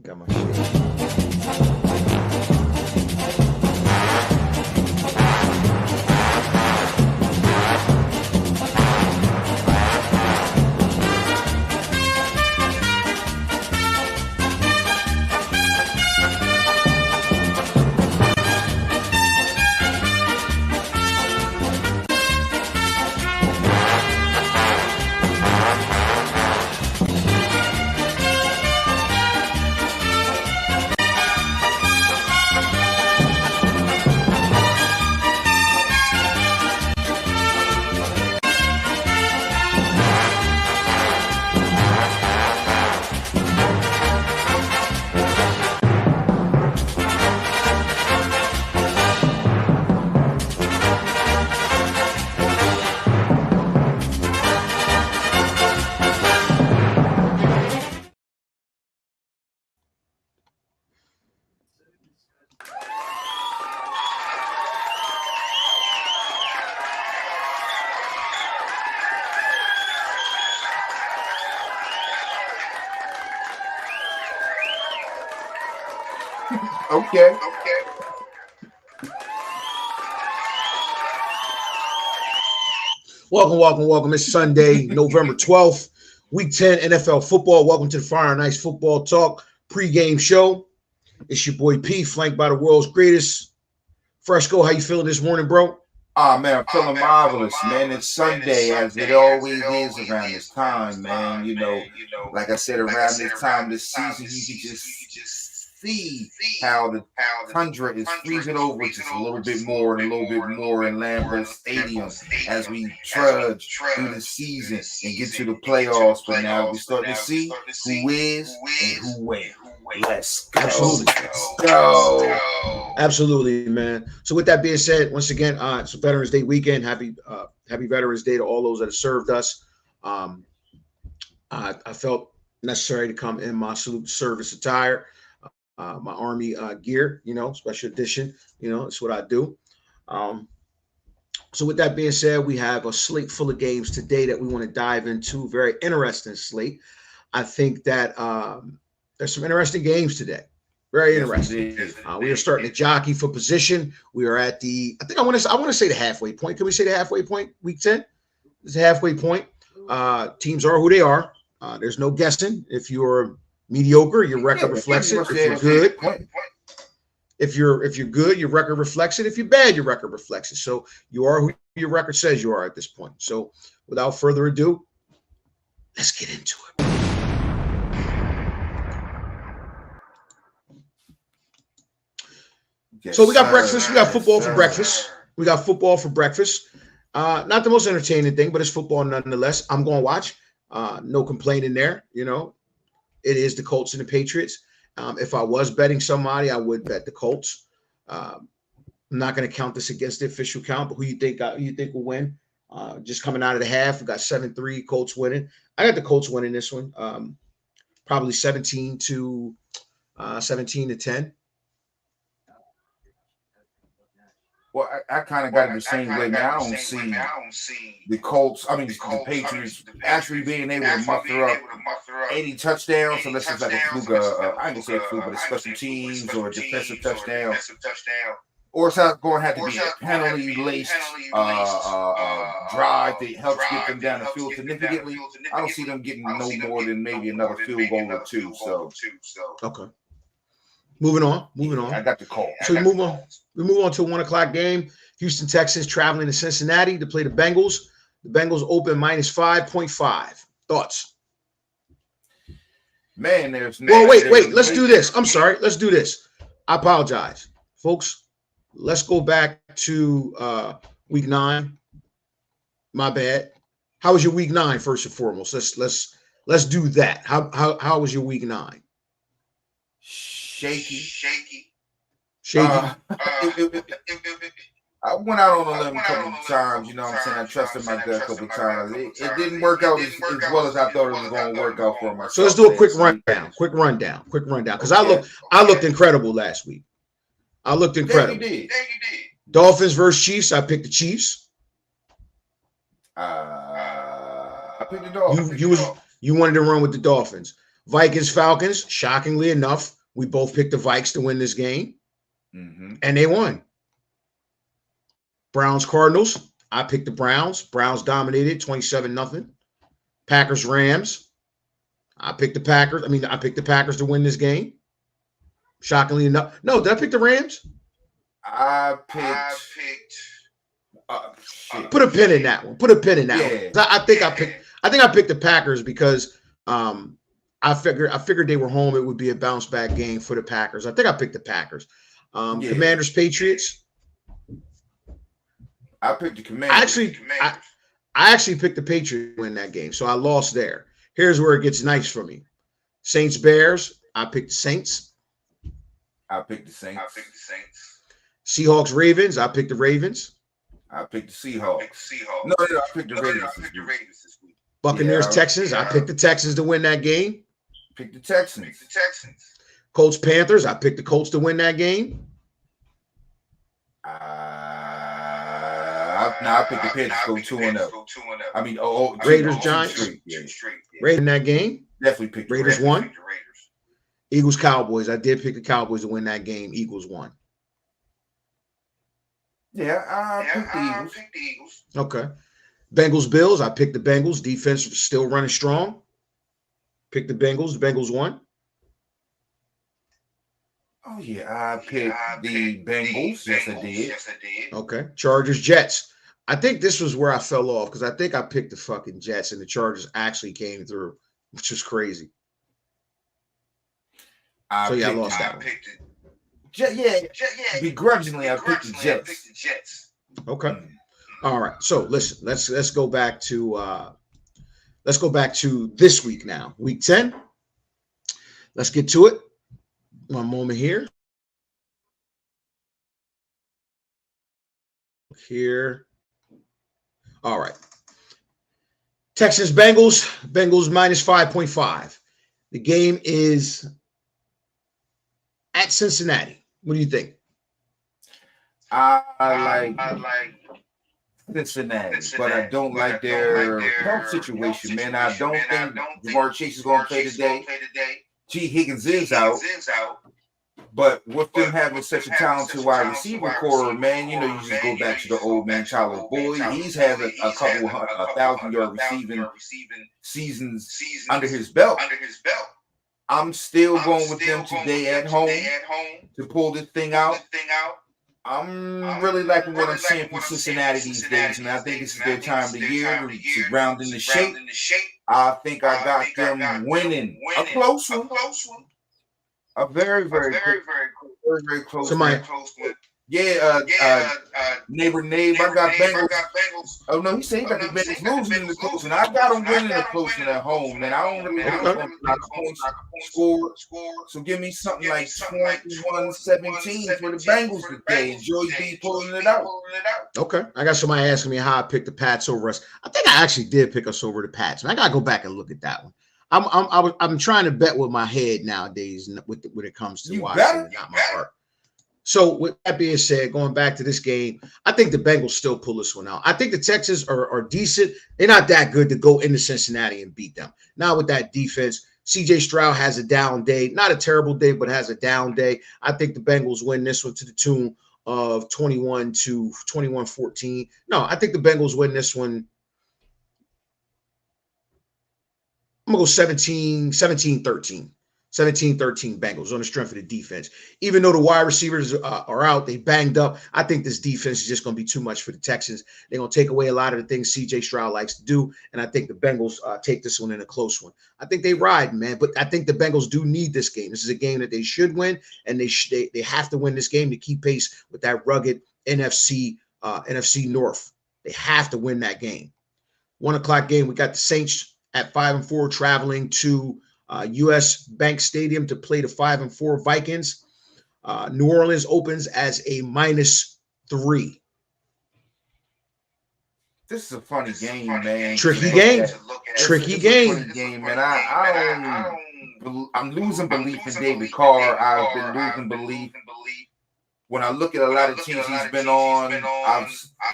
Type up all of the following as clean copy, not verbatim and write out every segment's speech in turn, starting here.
Got my shit. Okay. Welcome. It's Sunday, November 12th, Week 10 NFL football. Welcome to the Fire and Ice Football Talk pregame show. It's your boy P, flanked by the world's greatest. Fresco, how you feeling this morning, bro? Man, I'm feeling marvelous, man. It's Sunday, as it always is around this time, man. You know, like I said, around this time this season, you can just see how the tundra is freezing over just a little bit more and a little bit more in Lambeau Stadium as we trudge through the season and get to the playoffs. But now we're starting to see who is and who wins. Let's go. Absolutely. Let's go. Absolutely, man. So with that being said, once again, it's a Veterans Day weekend. Happy Veterans Day to all those that have served us. I felt necessary to come in my salute service attire, my Army gear, special edition. It's what I do. So with that being said, we have a slate full of games today that we want to dive into. Very interesting slate. I think that there's some interesting games today. Very interesting. We are starting to jockey for position. We are at the, I want to say the halfway point. Can we say the halfway point? Week 10 is the halfway point. Teams are who they are. There's no guessing. If you're mediocre, your record reflects it. If you're good, if you're good, your record reflects it. If you're bad, your record reflects it. So you are who your record says you are at this point. So without further ado, let's get into it. Yes, so we got sir. breakfast. We got football Yes, for breakfast. We got football for breakfast. Not the most entertaining thing, but it's football nonetheless. I'm going to watch. No complaining there. It is the Colts and the Patriots. If I was betting somebody, I would bet the Colts. I'm not going to count this against the official count, but who you think will win? Just coming out of the half, we got 7-3 Colts winning. I got the Colts winning this one. Probably 17 to 10. Well, I kind of got it the same way. Now I don't see the Colts, the Patriots actually being able to muster up 80 touchdowns, unless it's like a fluke, I ain't gonna say a fluke, but a special teams or a defensive touchdown. Or it's not going to have to be a penalty-laced drive that helps get them down the field significantly. I don't see them getting no more than maybe another field goal or two. So okay. Moving on. I got the call. So we move on to a 1:00 game. Houston Texans traveling to Cincinnati to play the Bengals. The Bengals open minus 5.5. Thoughts? Man, there's no. Well, wait. Let's do this. I'm sorry. Let's do this. I apologize, folks. Let's go back to week 9. My bad. How was your week 9? First and foremost, let's do that. How was your week 9? Shaky. I went out on a limb a couple of times, I trusted my gut a couple of times. It didn't work out as well as I thought it was going to work out for myself. So let's do a quick rundown. Because I looked incredible last week. I looked incredible. Yeah, you did. Dolphins versus Chiefs. I picked the Chiefs. I picked the Dolphins. You wanted to run with the Dolphins. Vikings, Falcons. Shockingly enough, we both picked the Vikes to win this game, and they won. Browns, Cardinals. I picked the Browns. Browns dominated 27-0. Packers, Rams. I picked the Packers. I picked the Packers to win this game. Shockingly enough. No, did I pick the Rams? I picked. Put a pin in that one. Put a pin in that one. I think I picked the Packers because I figured they were home. It would be a bounce back game for the Packers. I think I picked the Packers. Commanders, Patriots. I picked the Commanders. I actually picked the Patriots to win that game, so I lost there. Here's where it gets nice for me. Saints, Bears. I picked the Saints. I picked the Saints. Seahawks, Ravens. I picked the Ravens. I picked the Seahawks. No, I picked the Ravens this week. Buccaneers, Texans. I picked the Texans to win that game. Picked the Texans. Colts, Panthers. I picked the Colts to win that game. I picked the Panthers to go 2-0. Raiders, Giants. Raiders in that game. Definitely picked the Raiders won. Eagles, Cowboys. I did pick the Cowboys to win that game. Eagles won. Yeah, I picked the Eagles. Okay. Bengals, Bills. I picked the Bengals. Defense still running strong. Picked the Bengals. The Bengals won. Oh, yeah. I picked the Bengals. Yes, I did. Okay. Chargers, Jets. I think this was where I fell off because I think I picked the fucking Jets and the Chargers actually came through, which is crazy. I lost that one. Begrudgingly, I picked the Jets. Okay. All right. So listen, let's go back to this week now. Week 10. Let's get to it. One moment here. All right. Texans, Bengals. Bengals minus 5.5. The game is at Cincinnati. What do you think? I like Cincinnati, but I don't like their health situation, man. I don't think Jamar Chase is going to play today. T. Higgins is out. But with them having such a talented wide receiver core, man, you just go back to the old man, Tyler Boyd. He's had a couple 1,000-yard receiving seasons under his belt. I'm still going with them today at home to pull this thing out. I'm really liking what I'm seeing from Cincinnati these days, and I think this is their time of the year to round in the shape. I think I got them winning a close one. A very close one. Yeah, neighbor, I got Bengals. Oh no, he said he got the Bengals losing in the close one. I got them winning a close one at home, and I don't really have a points score. So give me something like 21-17 for the Bengals today, and Joey B pulling it out. Okay, I got somebody asking me how I picked the Pats over us. I think I actually did pick us over the Pats, and I gotta go back and look at that one. I'm trying to bet with my head nowadays when it comes to watching, not my heart. So with that being said, going back to this game, I think the Bengals still pull this one out. I think the Texans are decent. They're not that good to go into Cincinnati and beat them. Now with that defense, CJ Stroud has a down day, not a terrible day, but has a down day. I think the Bengals win this one to the tune of 21-14. No, I think the Bengals win this one. I'm going to go 17-13. 17-13 Bengals on the strength of the defense. Even though the wide receivers are out, they banged up. I think this defense is just going to be too much for the Texans. They're going to take away a lot of the things C.J. Stroud likes to do, and I think the Bengals take this one in a close one. I think they ride, man, but I think the Bengals do need this game. This is a game that they should win, and they have to win this game to keep pace with that rugged NFC North. They have to win that game. 1 o'clock game, we got the Saints at 5-4 traveling to U.S. Bank Stadium to play the 5-4 Vikings. New Orleans opens as a -3. This is a funny game, man. Tricky game, man. I'm losing belief in David Carr. I've been losing belief. When I look at a lot of teams he's been on, I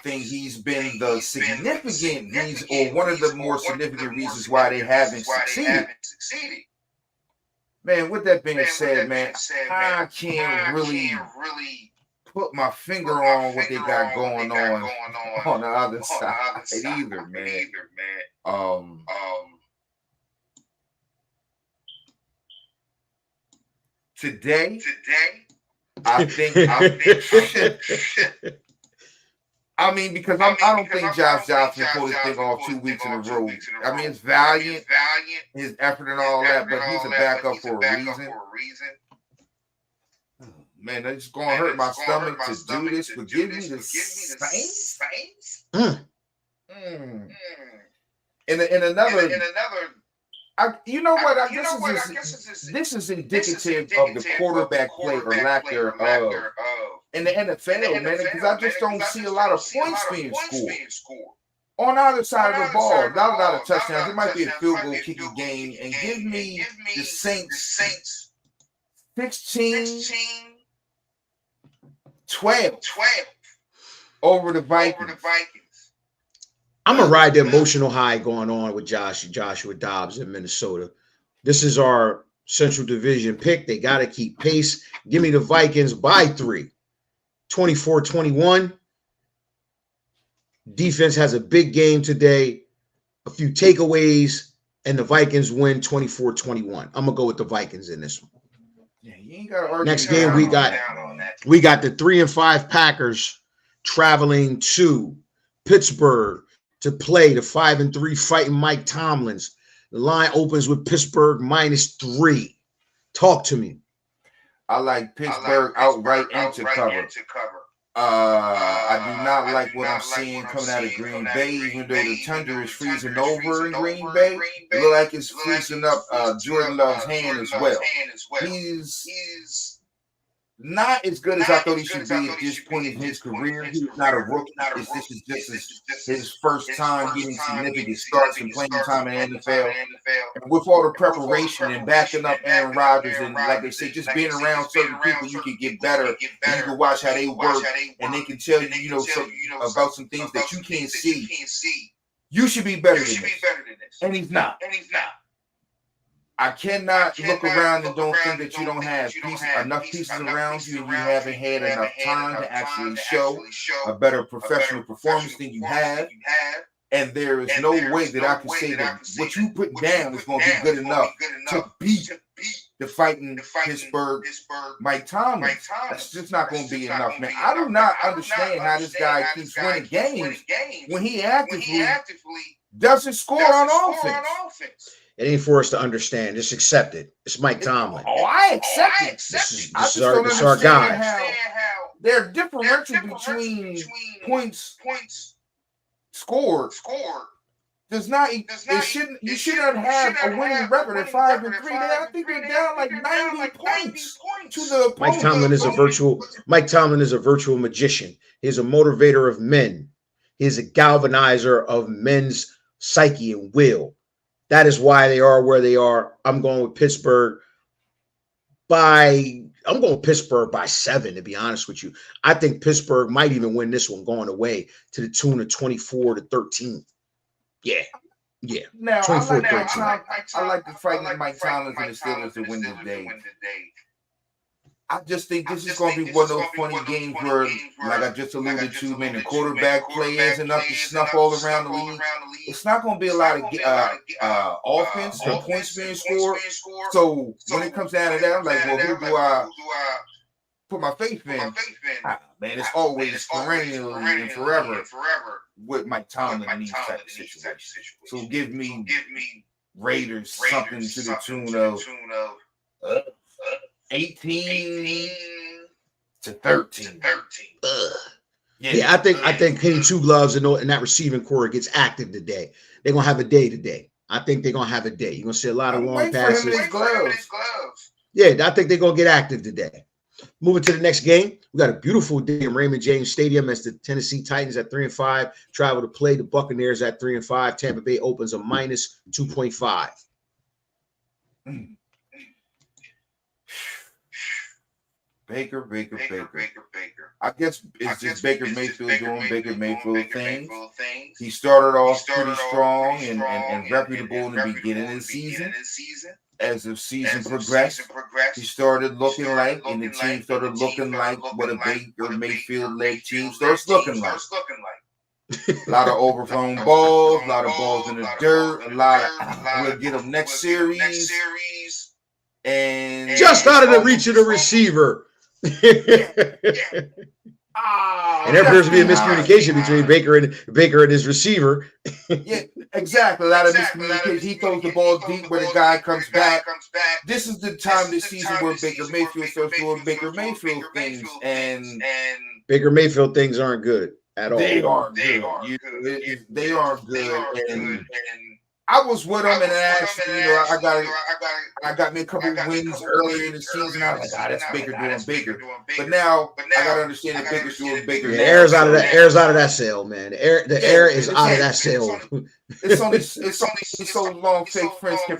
think he's been the significant reason, or one of the more significant reasons why they haven't succeeded. Man, with that being said, man, I can't really put my finger on what they got going on the other side either, man. Today, I think I mean, because I don't think Josh Johnson pulled this thing off 2 weeks in a row. I mean, it's valiant, his effort and all that, but he's a backup for a reason. Man, that's just gonna hurt my stomach to do this, but give me the Saints. In another, you know what? I guess this is indicative of the quarterback play or lack thereof in the NFL, man. Because I just don't see a lot of points being scored on either side of the ball. Not a lot of touchdowns. It might be a field goal kicking game, and give me the Saints 16-12 over the Vikings. I'm gonna ride the emotional high going on with Joshua Dobbs in Minnesota. This is our Central Division pick. They got to keep pace. Give me the Vikings by 3, 24-21. Defense has a big game today, a few takeaways, and the Vikings win 24-21. I'm gonna go with the Vikings in this one. Yeah, you ain't gotta argue. Next game we got the 3-5 Packers traveling to Pittsburgh to play the 5-3 fighting Mike Tomlins. The line opens with Pittsburgh -3. Talk to me. I like Pittsburgh outright and to cover. I do not like what I'm seeing coming out of Green Bay, even though the tundra is freezing over in Green Bay. It looks like it's freezing up Jordan Love's hand as well. He's not as good as I thought he should be at this point in his career. He's not a rookie. This is just his first time getting significant starts and playing time in the NFL. And with all the preparation and backing up Aaron Rodgers and, like they say, just being around certain people, you can get better. And you can watch how they work, and they can tell you, about some things that you can't see. You should be better than this. And he's not. I cannot look around and don't think that you don't have enough pieces around you, and you haven't had enough time to actually show a better professional performance than you have. And there is no way that I can say that what you put down is going to be good enough to beat the fighting Pittsburgh Mike Tomlin. That's just not going to be enough, man. I do not understand how this guy keeps winning games when he actively doesn't score on offense. It ain't for us to understand. Just accept it. It's Mike Tomlin. Oh, I accept it. This is our guy. Their differential between points scored does not. You shouldn't have a winning record at 5-3. I think they're down like 90 points to the opponent. Mike Tomlin is a virtual magician. He's a motivator of men. He's a galvanizer of men's psyche and will. That is why they are where they are. I'm going with Pittsburgh by 7, to be honest with you. I think Pittsburgh might even win this one going away to the tune of 24-13. Yeah. Now, I like the fighting Mike Tomlin and the Steelers to win today. I just think this is going to be one of those funny games where, like I just alluded to, man, the quarterback play isn't up to snuff all around the league. It's not going to be a lot of offense or points being scored. So when it comes down to that, I'm like, well, who do I put my faith in? Man, it's always perennially and forever with Mike Tomlin in these type of situations. So give me Raiders something to the tune of 18-13. Yeah, I think Kenny Two Gloves and that receiving core gets active today. They're gonna have a day today. I think they're gonna have a day. You're gonna see a lot of long passes. Yeah, I think they're gonna get active today. Moving to the next game, we got a beautiful day in Raymond James Stadium as the Tennessee Titans at 3-5 travel to play the Buccaneers at 3-5. Tampa Bay opens a -2.5. Baker. I guess it's just Baker Mayfield doing Baker Mayfield things. He started off pretty strong and reputable in the beginning of the season. As the season progressed, he started looking like, and the team started looking like what a Baker Mayfield-led team starts looking like. A lot of overthrown balls, a lot of balls in the dirt, a lot of we'll get them next series. And just out of the reach of the receiver. And there appears to be a miscommunication between Baker and his receiver. Yeah, exactly. A lot of miscommunication. He throws the ball deep where the guy comes back. This is the time this season where Baker Mayfield starts doing Baker Mayfield things, and Baker Mayfield things aren't good at all. They aren't good. They aren't good. And I was with him, and actually, I got me a couple wins earlier in the season. I was like, that's Baker doing Baker. But now I gotta understand that Baker's doing Baker. Yeah, air's out of that sail, man. The air is out of that sail. It's only so long fake cross can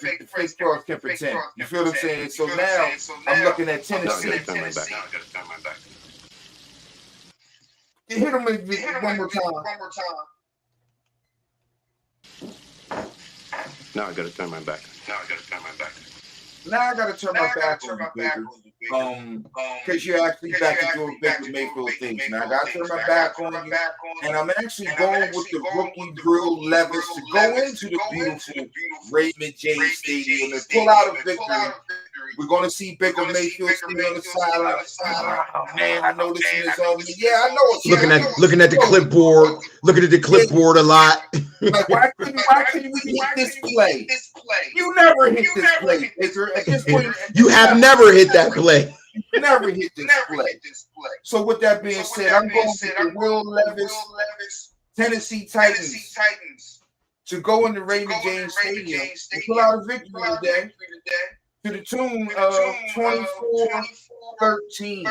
pretend. You feel what I'm saying? So now I'm looking at Tennessee. Hit him one more time. Now I gotta turn my back. Now I gotta turn my back on you, Baker. Because you're actually back to doing Baker Mayfield things. Now I gotta turn my back on you, and I'm actually going with the rookie Will Levis to go into the beautiful Raymond James Stadium and pull out a victory. We're going to see Baker Mayfield still on the sideline. Oh, man, I know this is on me. Yeah, I know it's looking at the clipboard. Looking at the clipboard a lot. Like, why couldn't we hit this play? You never hit this play, Baker. At this point, you have never hit that play. Never hit this play. So with that being said, I'm going with the Will Levis, Tennessee Titans to go into Raymond James Stadium and pull out a victory today to the tune of 24-13.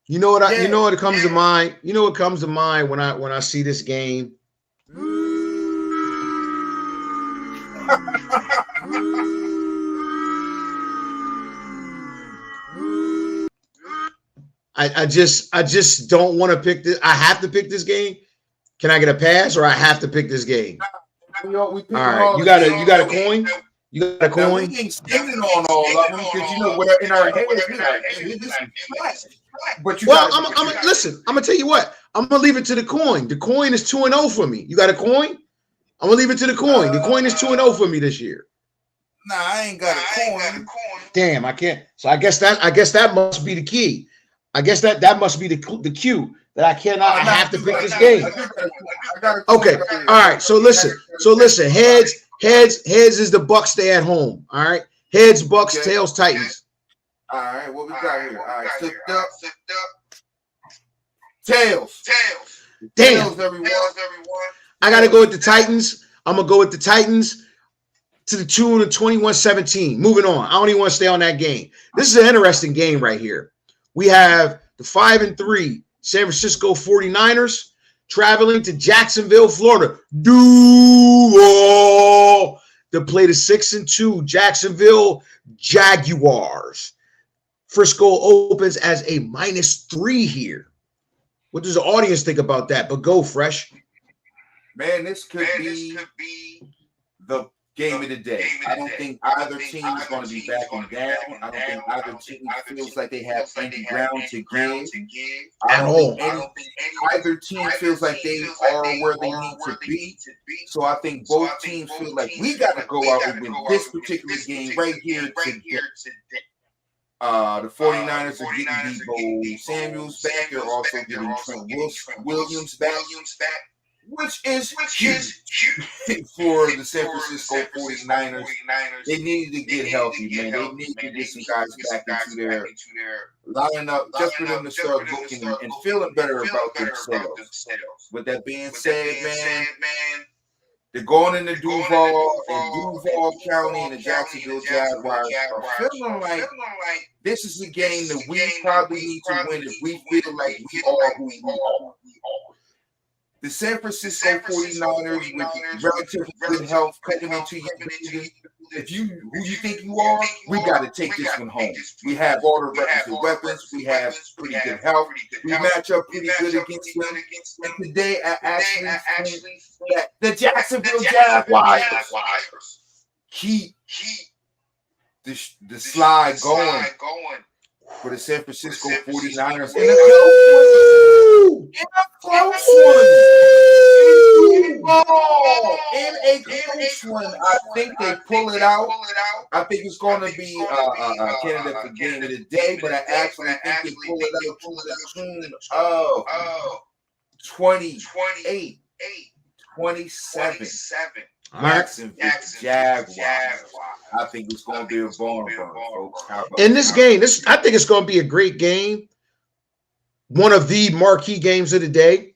You know what comes to mind? You know what comes to mind when I see this game? I just don't want to pick this. I have to pick this game. Can I get a pass, or I have to pick this game? All right, you got a coin. You got a coin. We ain't standing on all of them because you know what in our heads. But you listen. I'm gonna tell you what. I'm gonna leave it to the coin. The coin is 2-0 for me. You got a coin? I'm gonna leave it to the coin. The coin is 2-0 for me this year. Nah, I ain't got a coin. Damn, I can't. So I guess that must be the key. I guess that must be the cue that I cannot. I have to pick this game. Okay. All right. So listen. Heads is the Bucks stay at home. All right. Heads Bucks, tails Titans. All right. What we got here? All right. Flipped up. Tails. Damn. Tails, everyone. I gotta go with the Titans. I'm gonna go with the Titans to the tune of 21-17. Moving on. I don't even want to stay on that game. This is an interesting game right here. We have the 5-3 San Francisco 49ers traveling to Jacksonville, Florida. Duval to play the 6-2 Jacksonville Jaguars. Frisco opens as a -3 here. What does the audience think about that? But go, Fresh. Man, this could be the game of the day. I don't think either team is going to be backing down. I don't think either team feels like they have any ground to give. I don't think either team feels like they are where they need to be. So I think both teams feel like we got to go out and win this particular game right here today. The 49ers are getting Deebo Samuels back. They're also getting Trent Williams back. Which is huge for the San Francisco 49ers. They needed to get healthy, man. They need to get some guys back into their lineup just for them to start looking and feeling better about themselves. With that being said, man, they're going into Duval County and the Jacksonville Jaguars are feeling like this is a game that we probably need to win if we feel like we are who we are. The San Francisco 49ers with relatively good health coming into if you who you think you are, we got to take this one home. We have all the requisite weapons. We have pretty good health. We match up pretty good against them. And today, I actually think that the Jacksonville Jaguars keep the slide going for the San Francisco 49ers in a close one. I think they pull it out. I think it's going to be a candidate for game of the day, but I actually think they pull it out to the tune of 28-27. Jacksonville Jaguars. I think it's going to be a barn burner, folks. In this game, I think it's going to be a great game. One of the marquee games of the day.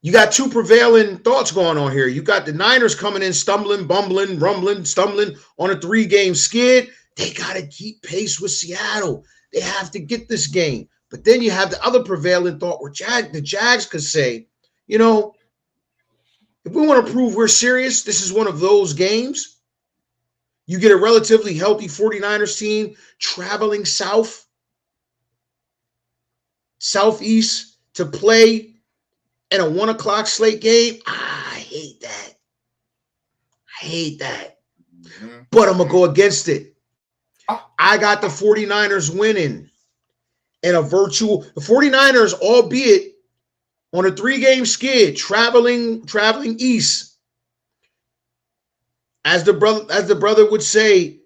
You got two prevailing thoughts going on here. You got the Niners coming in stumbling, bumbling, rumbling, stumbling on a 3-game skid. They got to keep pace with Seattle. They have to get this game. But then you have the other prevailing thought where the Jags could say, you know, if we want to prove we're serious, this is one of those games. You get a relatively healthy 49ers team traveling southeast to play in a 1:00 slate game. I hate that. But I'm going to go against it. I got the 49ers winning in a virtual. The 49ers, albeit on a 3-game skid, traveling east. As the brother would say,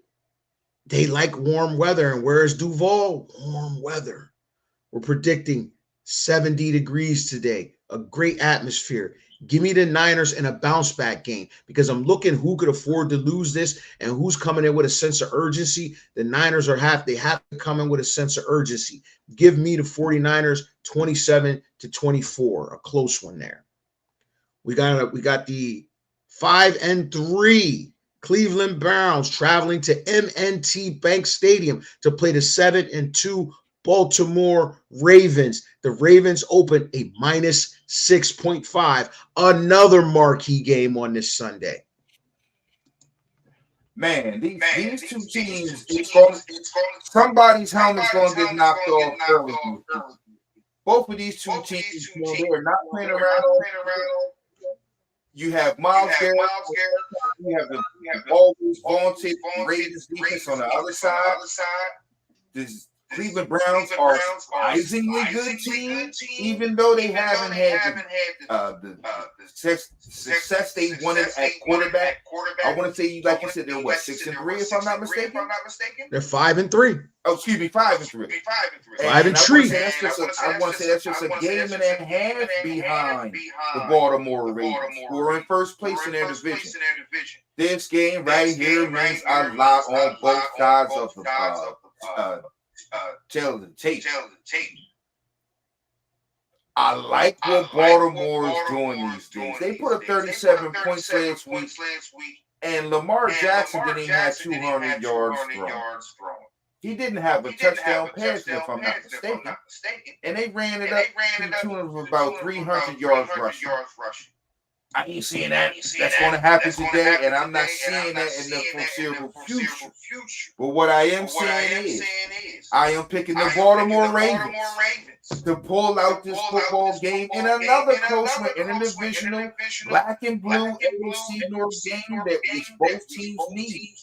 they like warm weather. And where is Duval? Warm weather. We're predicting 70 degrees today. A great atmosphere. Give me the Niners in a bounce back game because I'm looking who could afford to lose this and who's coming in with a sense of urgency. The Niners they have to come in with a sense of urgency. Give me the 49ers 27-24, a close one there. We got the 5-3 Cleveland Browns traveling to M&T Bank Stadium to play the 7-2 Baltimore Ravens. The Ravens open a -6.5. Another marquee game on this Sunday. Man, these two teams, somebody's helmet's going to get knocked off early. Both of these two teams, they're not playing around. You have Myles Garrett. You have the always vaunted Ravens defense on the other side. This Cleveland Browns are a surprisingly good team, even though they haven't had the success they wanted at quarterback. I want to say, like you said, they're 6-3, if I'm not mistaken. They're 5-3. Oh, excuse me, 5-3. 5-3. I want to say that's just a game and a half behind the Baltimore Ravens, who are in first place in their division. This game right here means a lot on both sides of the tail of the tape. I like what Baltimore is doing these days. They put up 37 points last week, and Lamar Jackson didn't even have 200 yards thrown. He didn't have a touchdown pass, if I'm not mistaken. And they ran it up to the tune of about 300 yards rushing. I ain't seeing that. That's going to happen today, and I'm not seeing that in the foreseeable future. But what I am saying is, I am picking the Baltimore Ravens to pull out this football game in another close one, in a divisional black and blue AFC North game that both teams need.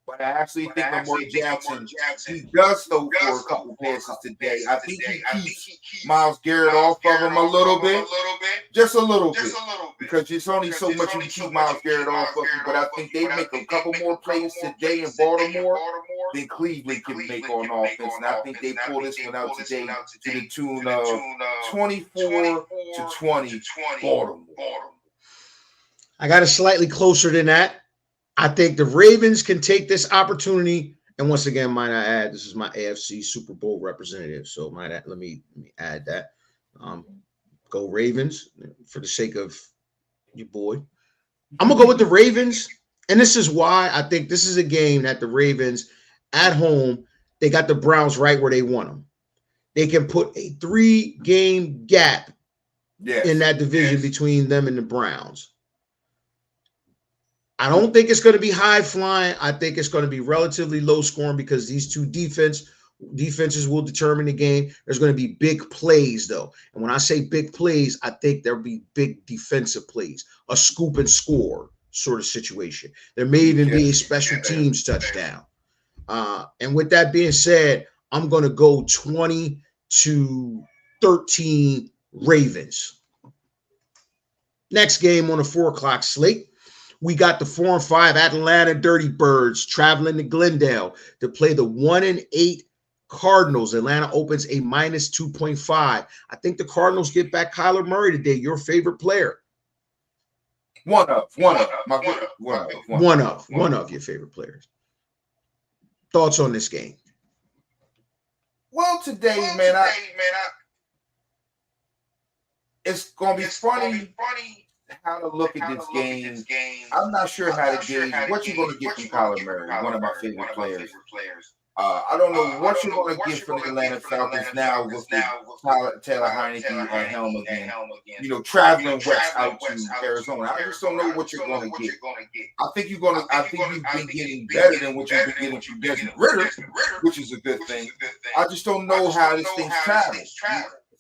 But I actually think Lamar Jackson, he does throw for a couple passes today. I think he keeps Myles Garrett off of him a little bit. Just a little bit. Because it's only so much you can keep Myles Garrett off of him. But I think they make a couple more plays today in Baltimore than Cleveland can make on offense. And I think they pull this one out today to the tune of 24-20 Baltimore. I got it slightly closer than that. I think the Ravens can take this opportunity. And once again, might I add, this is my AFC Super Bowl representative. So let me add that. Go Ravens for the sake of your boy. I'm going to go with the Ravens. And this is why I think this is a game that the Ravens at home, they got the Browns right where they want them. They can put a 3-game gap in that division between them and the Browns. I don't think it's going to be high flying. I think it's going to be relatively low scoring because these two defenses will determine the game. There's going to be big plays though. And when I say big plays, I think there'll be big defensive plays, a scoop and score sort of situation. There may even be a special teams touchdown. And with that being said, I'm going to go 20-13 Ravens. Next game on the 4:00 slate, we got the 4-5 Atlanta Dirty Birds traveling to Glendale to play the 1-8 Cardinals. Atlanta opens a minus 2.5. I think the Cardinals get back Kyler Murray today, your favorite player. One of your favorite players. Thoughts on this game? Well, today, man, it's gonna be funny how to look at this game. I'm not sure how to gauge what you're gonna get from Kyler Murray, one of my favorite players. I don't know what you're gonna get from the Atlanta Falcons now with Taylor Heineke at helm again. You know, traveling west out to Arizona. I just don't know what you're gonna get. I think you've been getting better than what you've been getting from Desmond Ridder, which is a good thing. I just don't know how this thing's traveling.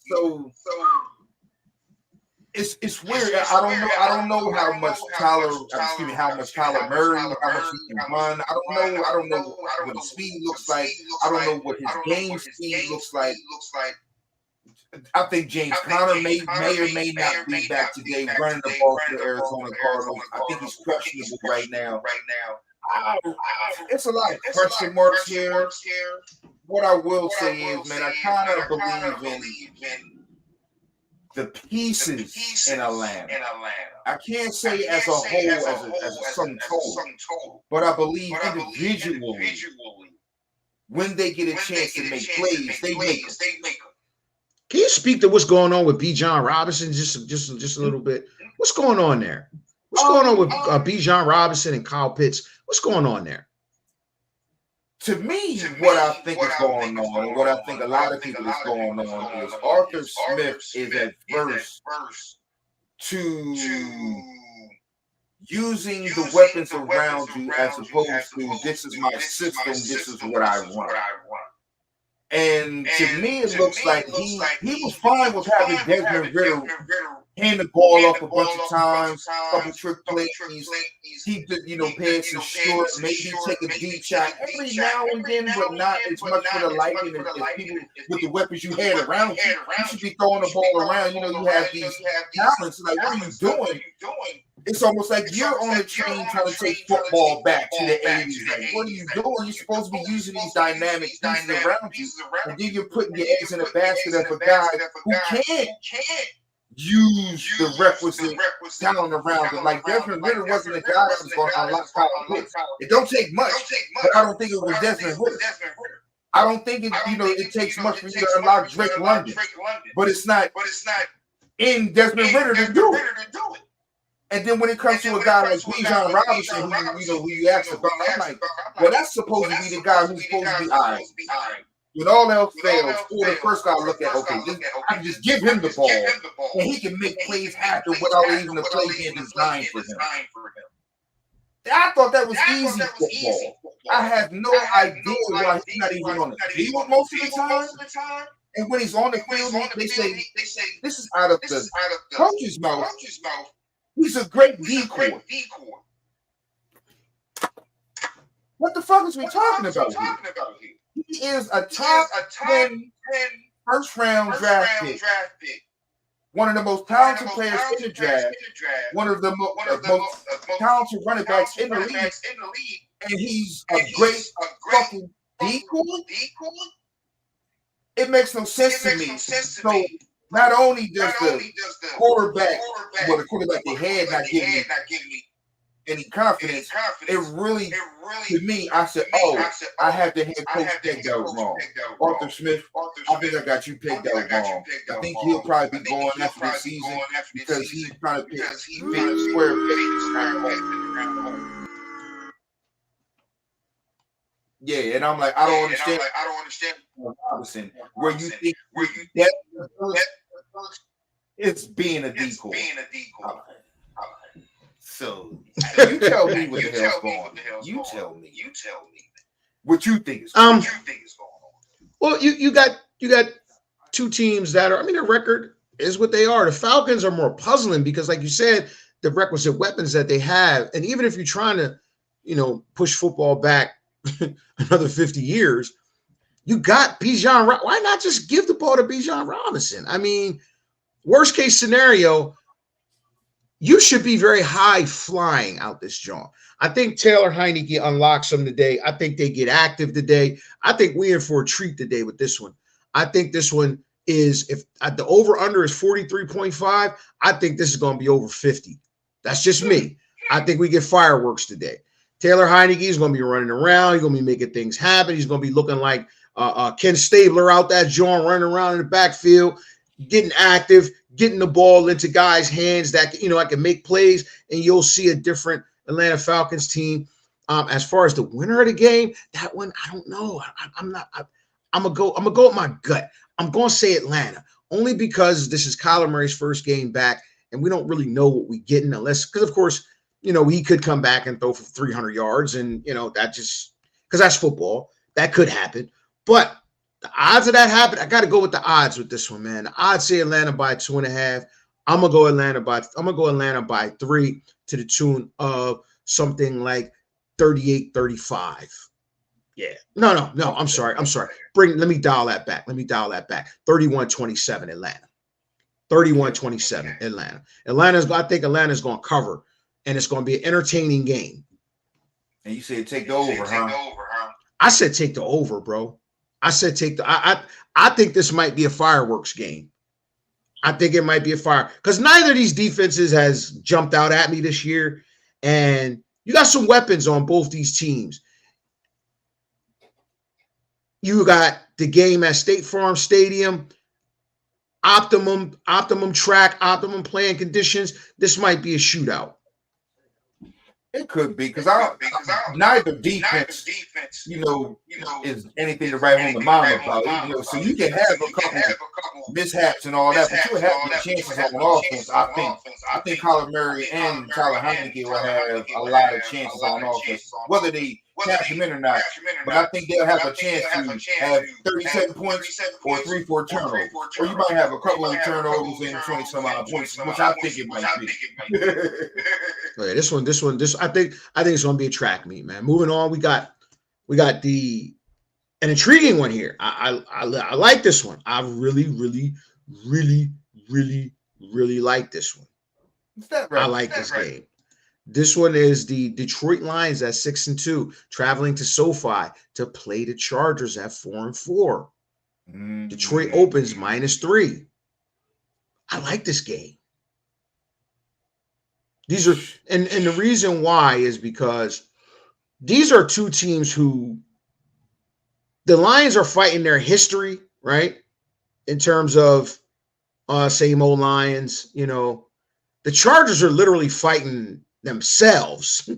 So it's weird. I don't know how much Kyler Murray, how much he can run. I don't know what his speed looks like. I don't know what his game speed looks like. I think James Conner may or may not be back today running the ball for the Arizona Cardinals. I think he's questionable right now. It's a lot of question marks here. What I will say is, man, I kind of believe in the pieces in Atlanta. I can't say as a whole, as a sum total, but I believe individually, when they get a chance to make plays, they make them. Can you speak to what's going on with Bijan Robinson just a little bit? What's going on there? What's going on with Bijan Robinson and Kyle Pitts? What's going on there? To me, what I think is going on, and what I think a lot of people is going on, is Arthur Smith is adverse to using the weapons around you as opposed to this is my system, this is what I want. And to me, it looks like he was fine with having Desmond Ridder hand the ball off a bunch of times, couple trick plays. Keep the passes short, maybe take a deep shot every now and then, but not as much for the liking as people with the weapons you had around you. You should be throwing the ball around. You have these talents. Like, what are you doing? It's almost like you're on a train trying to take football back to the 80s. Like, what are you doing? You're supposed to be using these dynamic pieces around you, and then you're putting your eggs in a basket of a guy who can't use the requisite talent around him. Like, Desmond Ridder wasn't a guy that was going to unlock Kyle Pitts. It don't take much, but I don't think it was Desmond Ridder. I don't think it takes much for you to unlock Drake London, but it's not in Desmond Ridder to do it. And then when it comes to a guy like Bijan Robinson, who you asked about, I'm like, well, that's supposed to be the guy who's supposed to be all right. When all else fails, the first guy I look at, okay, I can just give him the ball, and he can make plays after without even the play being designed for him. I thought that was easy football. I have no idea why he's not even on the field most of the time. And when he's on the field, they say, this is out of the coach's mouth. He's a great decoy. What the fuck is we talking about here? He is a top 10 first-round draft pick. One of the most talented players in the draft. One of the most talented running backs in the league. And he's a great fucking decoy? It makes no sense to me. So not only does the quarterback they had not giving me any confidence, it really, to me, I said, I have the head coach pegged out wrong. Arthur Smith, I think I got you pegged out wrong. I think he'll probably be going after the season because he's trying to pick square peg. Yeah, and I'm like, I don't understand. Robinson, where you think that it's being a decoy. So you tell me what the hell's going on. You tell me what you think is going on. Well, you got two teams that are. I mean, their record is what they are. The Falcons are more puzzling because, like you said, the requisite weapons that they have, and even if you're trying to, push football back another 50 years, you got Bijan. Why not just give the ball to Bijan Robinson? I mean, worst case scenario, you should be very high flying out this joint. I think Taylor Heineke unlocks them today. I think they get active today. I think we're in for a treat today with this one. I think this one is, if the over-under is 43.5, I think this is going to be over 50. That's just me. I think we get fireworks today. Taylor Heineke is going to be running around. He's going to be making things happen. He's going to be looking like Ken Stabler out that joint, running around in the backfield, getting active, getting the ball into guys' hands that I can make plays, and you'll see a different Atlanta Falcons team. As far as the winner of the game, that one I don't know. I'm gonna go with my gut. I'm gonna say Atlanta, only because this is Kyler Murray's first game back, and we don't really know what we're getting unless, because of course, he could come back and throw for 300 yards, and that just, because that's football, that could happen. But the odds of that happen, I got to go with the odds with this one, man. The odds say Atlanta by 2.5. I'm gonna go Atlanta by 3, to the tune of something like 38-35. Yeah. No. I'm sorry. Let me dial that back. 31-27 Atlanta. 31-27 Atlanta. I think Atlanta's going to cover, and it's going to be an entertaining game. And you said take the over, huh? I said take the over, bro. I said take the. I think this might be a fireworks game. I think it might be a fire, because neither of these defenses has jumped out at me this year, and you got some weapons on both these teams. You got the game at State Farm Stadium, optimum track, optimum playing conditions. This might be a shootout. It could be, because neither defense, is anything to write home the mind about. So you can have a couple mishaps and all that, but you have the chances on offense. I think Kyler Murray and Tyler Heineke will have a lot of chances on offense, whether they cash them in or not. But I think they'll have a chance to have 37 points or 3-4 turnovers, or you might have a couple of turnovers and 20-some odd points, which I think it might be. Yeah, this one. I think it's going to be a track meet, man. Moving on, we got an intriguing one here. I like this one. I really like this one. Is that right? I like this game. This one is the Detroit Lions at 6-2, traveling to SoFi to play the Chargers at 4-4. Detroit opens -3. I like this game. These are, and the reason why is because these are two teams who, the Lions are fighting their history, right? In terms of same old Lions, the Chargers are literally fighting themselves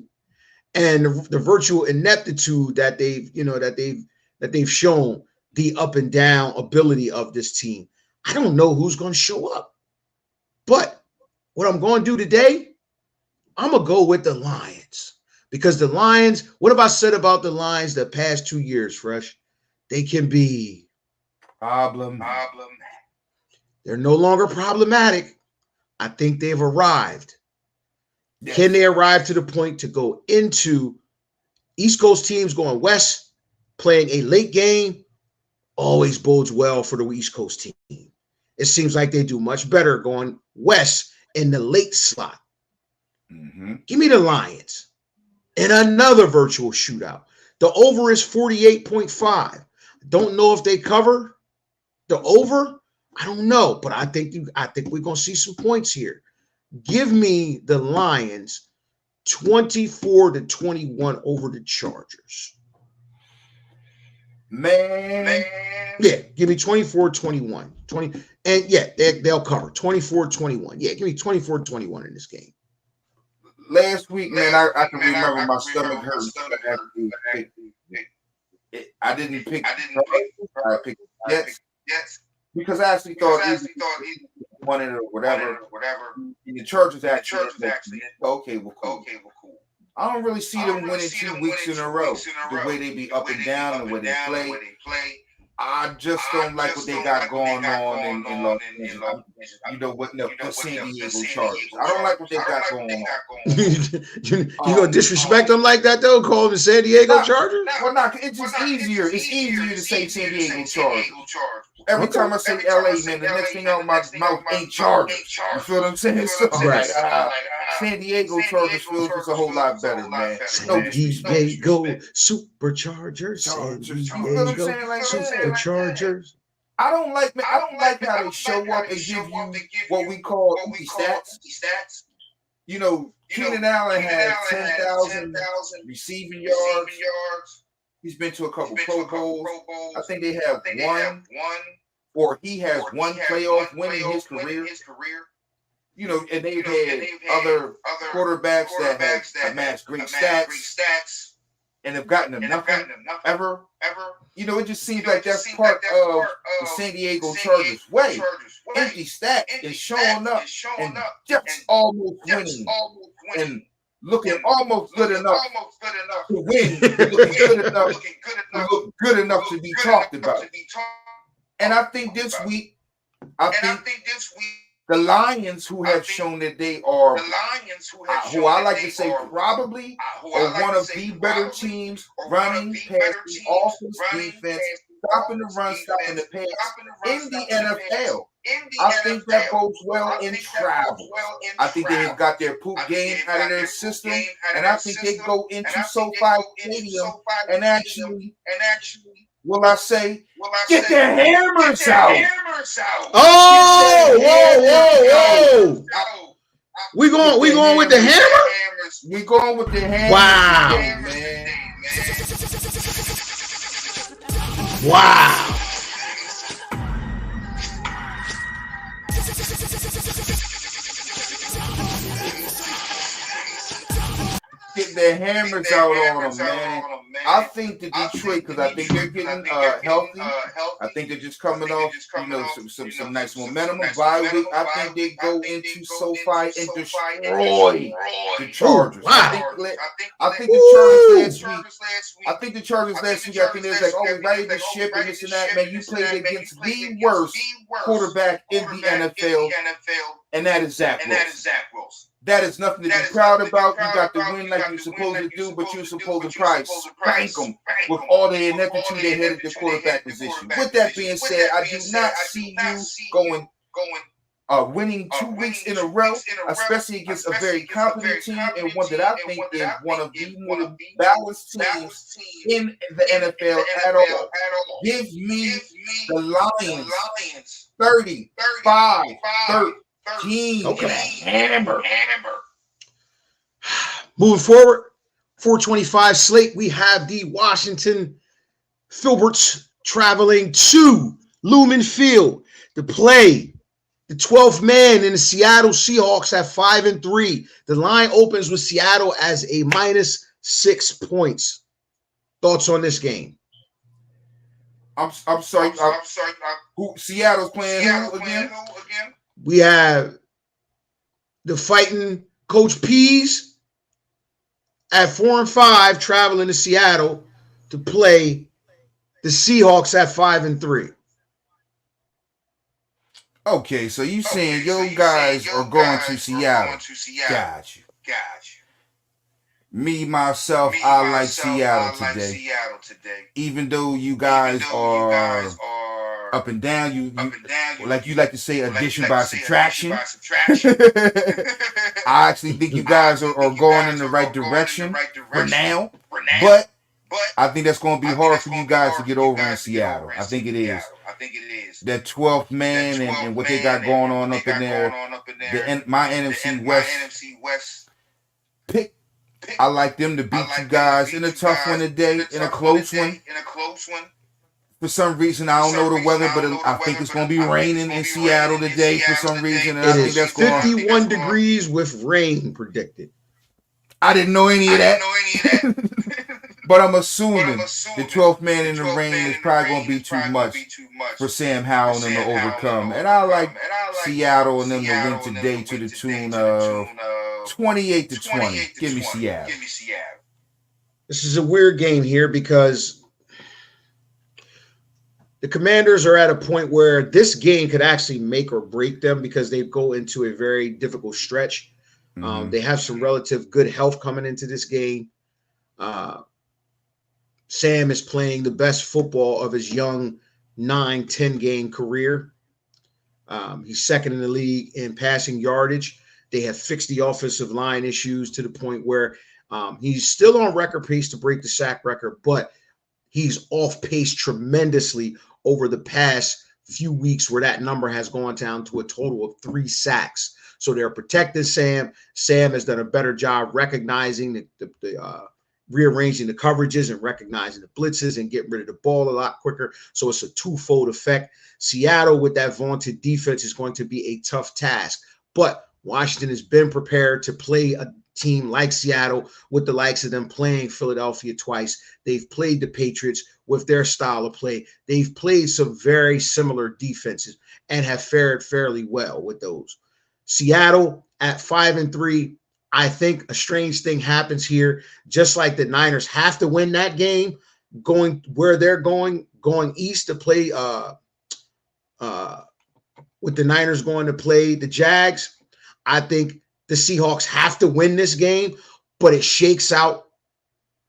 and the virtual ineptitude that they've shown, the up and down ability of this team. I don't know who's going to show up, but what I'm going to do today, I'm going to go with the Lions, because the Lions, what have I said about the Lions the past 2 years, Fresh? They can be problem. They're no longer problematic. I think they've arrived. Yes. Can they arrive to the point to go into East Coast teams going west, playing a late game? Always bodes well for the East Coast team. It seems like they do much better going west in the late slot. Give me the Lions in another virtual shootout. The over is 48.5. Don't know if they cover the over. I don't know, but I think we're gonna see some points here. Give me the Lions 24-21 over the Chargers. Man. Yeah, give me 24-21. 20, and yeah, they'll cover 24-21. Yeah, give me 24-21 in this game. Last week, man, I can remember my stomach hurt. I didn't pick. I picked Jets because I actually thought he wanted it or whatever. the Chargers actually. Okay, well, cool. I don't really see them winning 2 weeks in a row. The way they be up and down, the way they play. I just don't like what they got going on in Los Angeles. You know what? No, the San Diego Chargers. I don't like what they got going on. you gonna disrespect them like that though? Call them the San Diego Chargers? Well, not. It's just easier. It's easier to say San Diego Chargers. Every time I say LA, man, the next thing out of my mouth ain't Chargers. You feel what I'm saying? So, Right. San Diego Chargers feels just a whole lot better, man. San Diego Superchargers. San Diego Superchargers. I don't like how they show up and give you what we call empty stats. You know, Keenan Allen had 10,000 receiving yards. He's been to a couple Pro Bowls. I think they have one, or he has one playoff win in his career. You know, and they've had other quarterbacks that have amassed great stats and have gotten them nothing ever. You know, it just seems like that's part of the San Diego Chargers way. Empty stats and showing up and just almost winning and looking almost good enough to win, looking good enough to be talked about. And I think this week, the Lions, who have shown that they are, who I like to say probably are one of the better teams running, passing, offense, defense, stopping the run, stopping the pass in the NFL. I think that bodes well in travel. I think they have got their poop game out of their system, and I think they go into SoFi Stadium and actually, will I say, get their hammers out. Oh, whoa. We going with the hammer? We going with the hammer. Wow. Man. Wow. Get their hammers out on them, man. I think the Detroit, because I think they're getting healthy. I think they're just coming off, you know, some nice momentum. Bye week. I think they go into SoFi and destroy the Chargers. Wow. I think the Chargers last week. I think the Chargers last week. I think they was like, oh, we ready to ship and this and that. Man, you played against the worst quarterback in the NFL, and that is Zach Wilson. That is nothing to be proud about. You got the win like you're supposed to do, but you're supposed to probably spank them with all the ineptitude they had at the quarterback position. With that being said, I do not see you going winning 2 weeks in a row, especially against a very competent team and one that I think is one of the more balanced teams in the NFL at all. Give me the Lions 35-13. Okay. Hammer. Moving forward, 425 slate, we have the Washington Filberts traveling to Lumen Field to play the 12th man in the Seattle Seahawks at 5-3. The line opens with Seattle as a -6 points. Thoughts on this game? I'm sorry. Who Seattle's playing who again? We have the fighting Coach Pease at 4-5 traveling to Seattle to play the Seahawks at 5-3. Okay, so you saying your guys are going to Seattle. Got you. Me, myself, I like Seattle today. Even though you guys are up and down, you like to say addition by subtraction. I actually think you guys are going in the right direction for now. But I think that's going to be hard for you guys to get over in Seattle. I think it is. That 12th man and what they got going on up in there. My NFC West pick. I like them to beat you guys in a tough one today, in a close one. For some reason, I don't know the weather, but I think it's going to be raining in Seattle today for some reason. And It I think is that's going 51 degrees with rain predicted. I didn't know any of that. But I'm assuming the 12th man in the rain is probably going to be too much for Sam Howell and them to overcome. And I like Seattle and them to win today to the tune of 28-20. Give me Seattle. This is a weird game here because the Commanders are at a point where this game could actually make or break them because they go into a very difficult stretch. They have some relative good health coming into this game. Sam is playing the best football of his young 9-10 game career. He's second in the league in passing yardage. They have fixed the offensive line issues to the point where he's still on record pace to break the sack record, but he's off pace tremendously over the past few weeks where that number has gone down to a total of 3 sacks. So they're protecting Sam. Sam has done a better job recognizing rearranging the coverages and recognizing the blitzes and getting rid of the ball a lot quicker. So it's a twofold effect. Seattle with that vaunted defense is going to be a tough task, but Washington has been prepared to play a team like Seattle with the likes of them playing Philadelphia twice. They've played the Patriots with their style of play. They've played some very similar defenses and have fared fairly well with those. Seattle at 5-3. I think a strange thing happens here. Just like the Niners have to win that game, going where they're going east to play with the Niners going to play the Jags. I think the Seahawks have to win this game, but it shakes out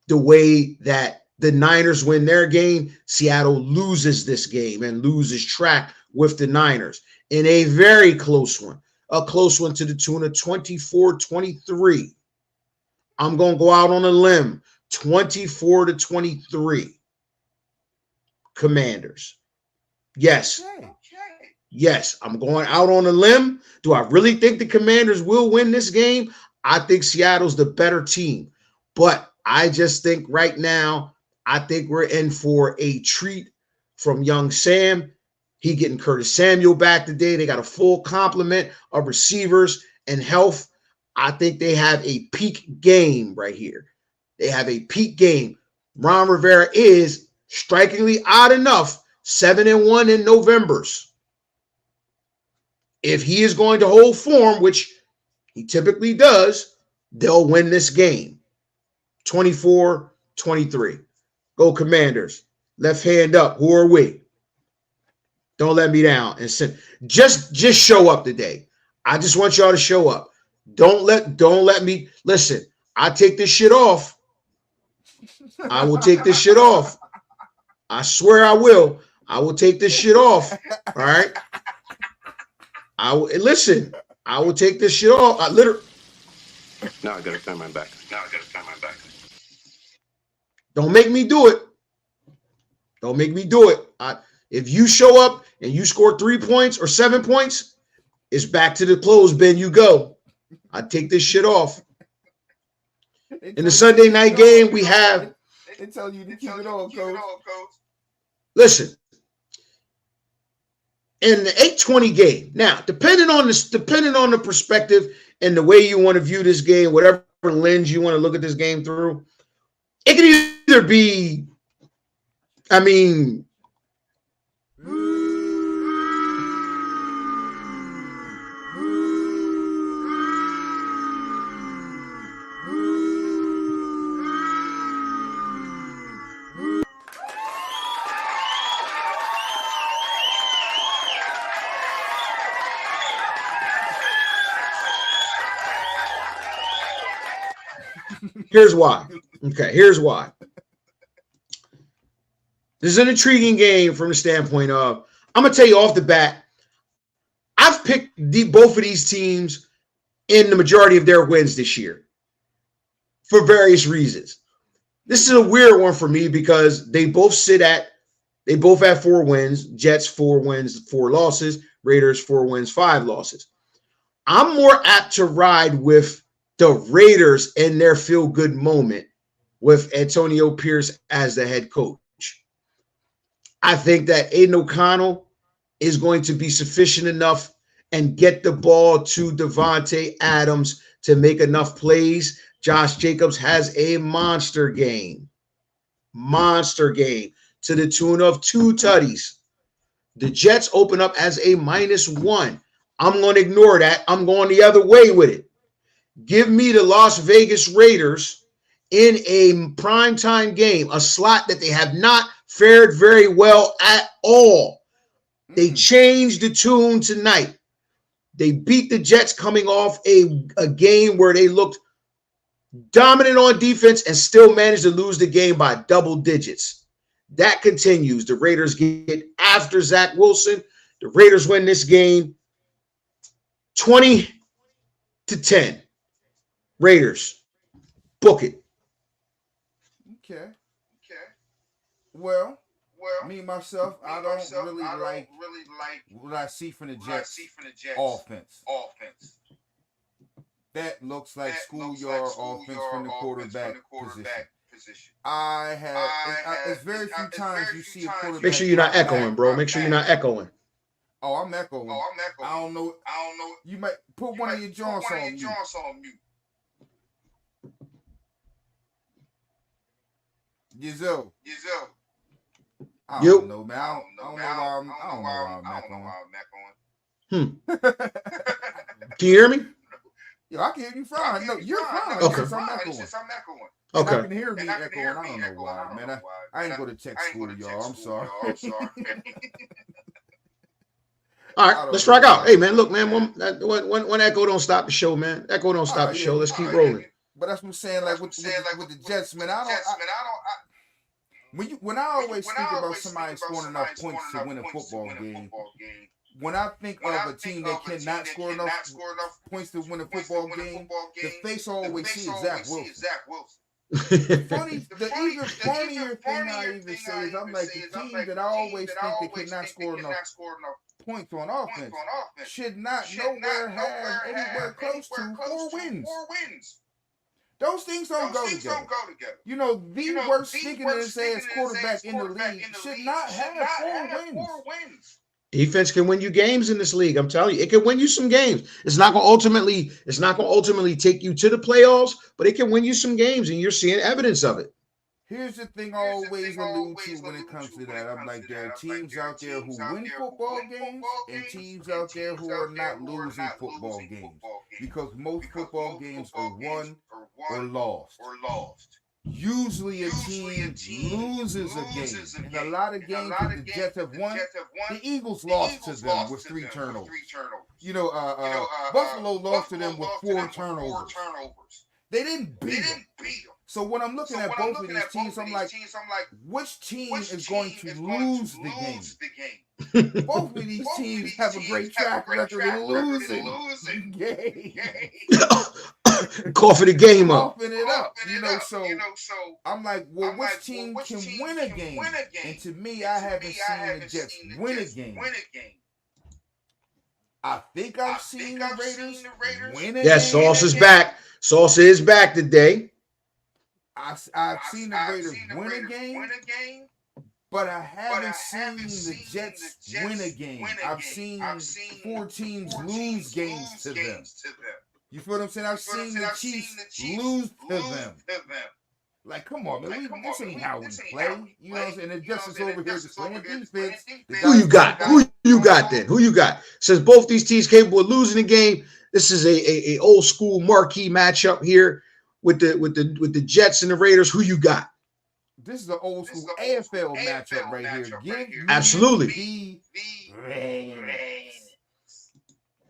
the way that the Niners win their game. Seattle loses this game and loses track with the Niners in a very close one. A close one to the tune of 24-23. I'm going to go out on a limb. 24-23. Commanders. Yes. Yes, I'm going out on a limb. Do I really think the Commanders will win this game? I think Seattle's the better team. But I just think right now, I think we're in for a treat from young Sam. He getting Curtis Samuel back today. They got a full complement of receivers and health. I think they have a peak game right here. They have a peak game. Ron Rivera is strikingly odd enough 7-1 in Novembers. If he is going to hold form, which he typically does, they'll win this game. 24-23. Go Commanders. Left hand up. Who are we? Don't let me down. And just show up today. I just want y'all to show up. Don't let me listen. I take this shit off. I will take this shit off. I swear I will. I will take this shit off. All right. I will take this shit off. Now I gotta turn my back. Don't make me do it. Don't make me do it. If you show up and you score 3 points or 7 points, it's back to the clothes bin you go. I take this shit off. In the Sunday night game, we have. They tell you to keep it on, coach. Listen, in the 8-20 game, now depending on the perspective and the way you want to view this game, whatever lens you want to look at this game through, it can either be, here's why. Okay, here's why. This is an intriguing game from the standpoint of, I'm going to tell you off the bat, I've picked both of these teams in the majority of their wins this year for various reasons. This is a weird one for me because they both have 4 wins. Jets 4 wins, 4 losses. Raiders 4 wins, 5 losses. I'm more apt to ride with the Raiders in their feel-good moment with Antonio Pierce as the head coach. I think that Aiden O'Connell is going to be sufficient enough and get the ball to Davante Adams to make enough plays. Josh Jacobs has a monster game. monster game to the tune of 2 tutties. The Jets open up as a -1. I'm going to ignore that. I'm going the other way with it. Give me the Las Vegas Raiders in a primetime game, a slot that they have not fared very well at all. They changed the tune tonight. They beat the Jets coming off a game where they looked dominant on defense and still managed to lose the game by double digits. That continues. The Raiders get after Zach Wilson. The Raiders win this game 20-10. Raiders. Book it. Okay. Well, me myself, I don't really like what I see from the Jets offense. That looks like schoolyard offense from the quarterback position. It's very few times you see a quarterback. Make sure you're not echoing, bro. Make sure you're not echoing. Oh, I'm echoing. I don't know. You might put one of your joints on mute. Gizzo. I don't know, man. I don't know why I'm echoing. Can you hear me? Yo, I can hear you fine. No, you're fine. Okay. I'm echoing. Okay. I can hear me echoing. I don't know why, man. I ain't go to tech school, y'all. I'm sorry. All right, let's rock out. Hey, man, look, man, one echo don't stop the show, man. Echo don't stop the show. Let's keep rolling. But that's what I'm saying. Like with the Jets, man. When I always think about somebody scoring enough points to win a football game, when I think of a team that cannot score enough points to win a football game, the face I always see is Zach Wilson. The even funnier thing I even say is I'm like, the team that I always think they cannot score enough points on offense should not nowhere have anywhere close to 4 wins. Those things don't go together. You know, the worst stinking ass quarterback in the league should not have 4 wins. Defense can win you games in this league. I'm telling you, it can win you some games. It's not going to ultimately take you to the playoffs, but it can win you some games, and you're seeing evidence of it. Here's the thing I always allude to when it comes to that. I'm like, there are teams out there who win football games and teams out there who are not losing football games, because most football games are won or lost. Usually a team loses a game. In a lot of games that the Jets have won, the Eagles lost to them with 3 turnovers. Buffalo lost to them with 4 turnovers. They didn't beat them. So when I'm looking at both of these teams, I'm like, which team is going to lose the game? Both of these teams have a great track record of losing games. Coughing the game up. Coughing it up. So I'm like, well, which team can win a game? And to me, I haven't seen the Jets win a game. I think I've seen the Raiders win a game. Yes, Sauce is back. Sauce is back today. I've seen the Raiders win a game, but I haven't seen the Jets win a game. I've seen 4 teams lose games to them. You feel what I'm saying? I've seen the Chiefs lose to them. Like, come on, man. This ain't how we play. You know what I'm saying? And Jets is over here just playing defense. Who you got? Who you got then? Who you got? Since both these teams capable of losing the game, this is a old school marquee matchup here with the Jets and the Raiders. Who you got? This is the old school AFL matchup right here. Absolutely.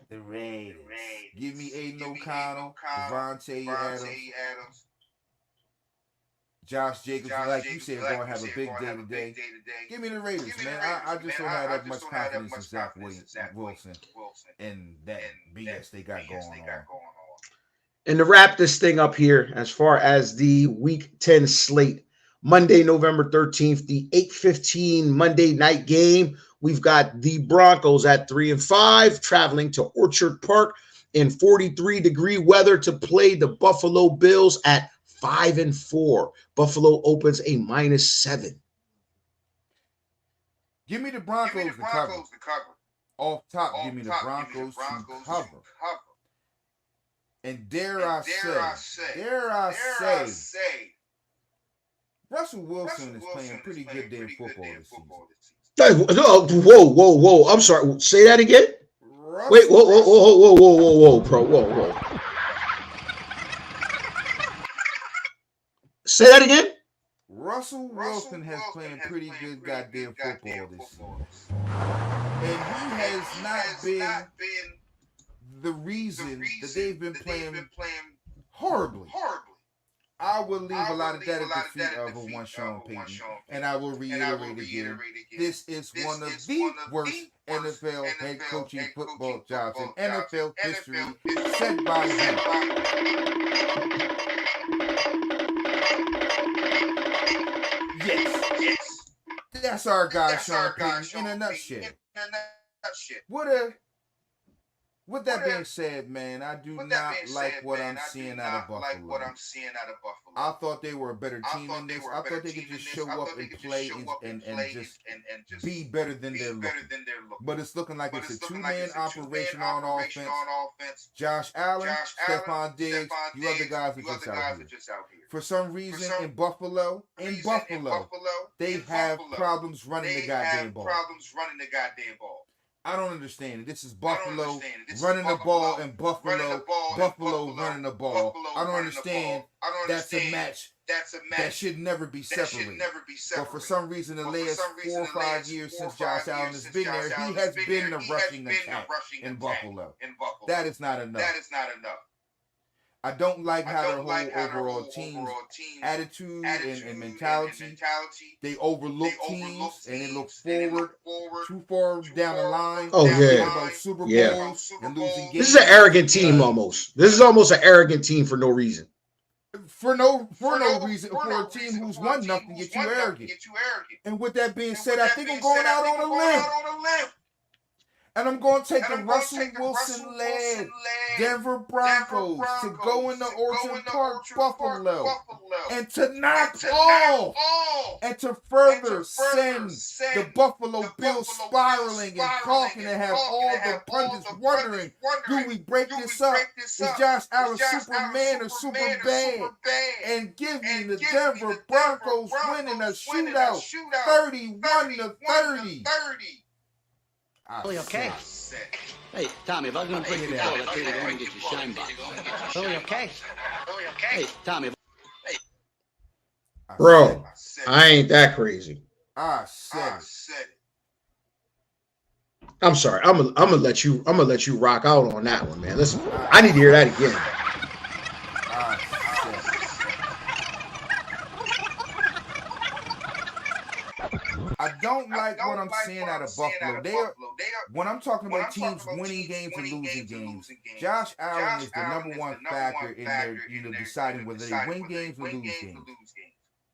The Raiders. Give me Aiden O'Connell, Devontae Adams, Josh Jacobs. Like you said, going to have a big day today. Give me the Raiders, man. I just don't have that much confidence in Zach Wilson and that BS they got going on. And to wrap this thing up here, as far as the Week 10 slate, Monday, November 13th, the 8:15 Monday night game, we've got the Broncos at 3-5, traveling to Orchard Park in 43-degree weather to play the Buffalo Bills at 5-4. Buffalo opens a -7. Give me the Broncos to cover. Off top, give me the Broncos to cover. And dare I say, Russell Wilson is playing pretty good damn football this season. Whoa. I'm sorry. Say that again. Wait, whoa, bro. Whoa. Say that again. Russell Wilson has playing pretty good goddamn football this season. And he has not been the reason that they've been playing horribly. I will leave a lot of that at the feet of one Sean Payton. And I will reiterate again, this is one of the worst NFL head coaching football jobs in NFL history, set by him. Yes. That's our guy, Sean Payton, in a nutshell. With that being said, man, I do not like what I'm seeing out of Buffalo. I thought they were a better team than this. I thought they could just show up and play and just be better than they're looking. But it's looking like it's a two-man operation on offense. Josh Allen, Stephon Diggs, you other guys are just out here. For some reason, in Buffalo, they have problems running the goddamn ball. I don't understand it. This is Buffalo running the ball and Buffalo running the ball. I don't understand. That's a match that should never be separated. But for some reason, the last 4 or 5 years since Josh Allen has been there, he has been the rushing attack in Buffalo. That is not enough. I don't like how their whole overall team's attitude and mentality. They overlook teams and they look forward too far down the line. Oh yeah, about Super Bowls and losing games. This is an arrogant team almost. This is almost an arrogant team for no reason. For no reason, for a team who's won nothing, get you arrogant. And with that being said, I think I'm going out on a limb. And I'm going to take the Russell Wilson-led Denver Broncos to go into Orchard Park, Buffalo, and to knock off and to further send the Buffalo Bills spiraling and talking and have all the pundits wondering, do we break this up? Is Josh Allen Superman or super bad? And give me the Denver Broncos winning a shootout 31-30. Billy, okay? Hey, Tommy, if I was going to break your fall, I'd take you home and get your shine box. Billy, okay? Hey, Tommy. Bro, I ain't that crazy. I said it. I'm sorry. I'm gonna let you rock out on that one, man. Listen, I need to hear that again. I don't like what I'm seeing out of Buffalo. When I'm talking about teams winning games and losing games, Josh Allen is the number one factor in their, deciding whether they win games or lose games.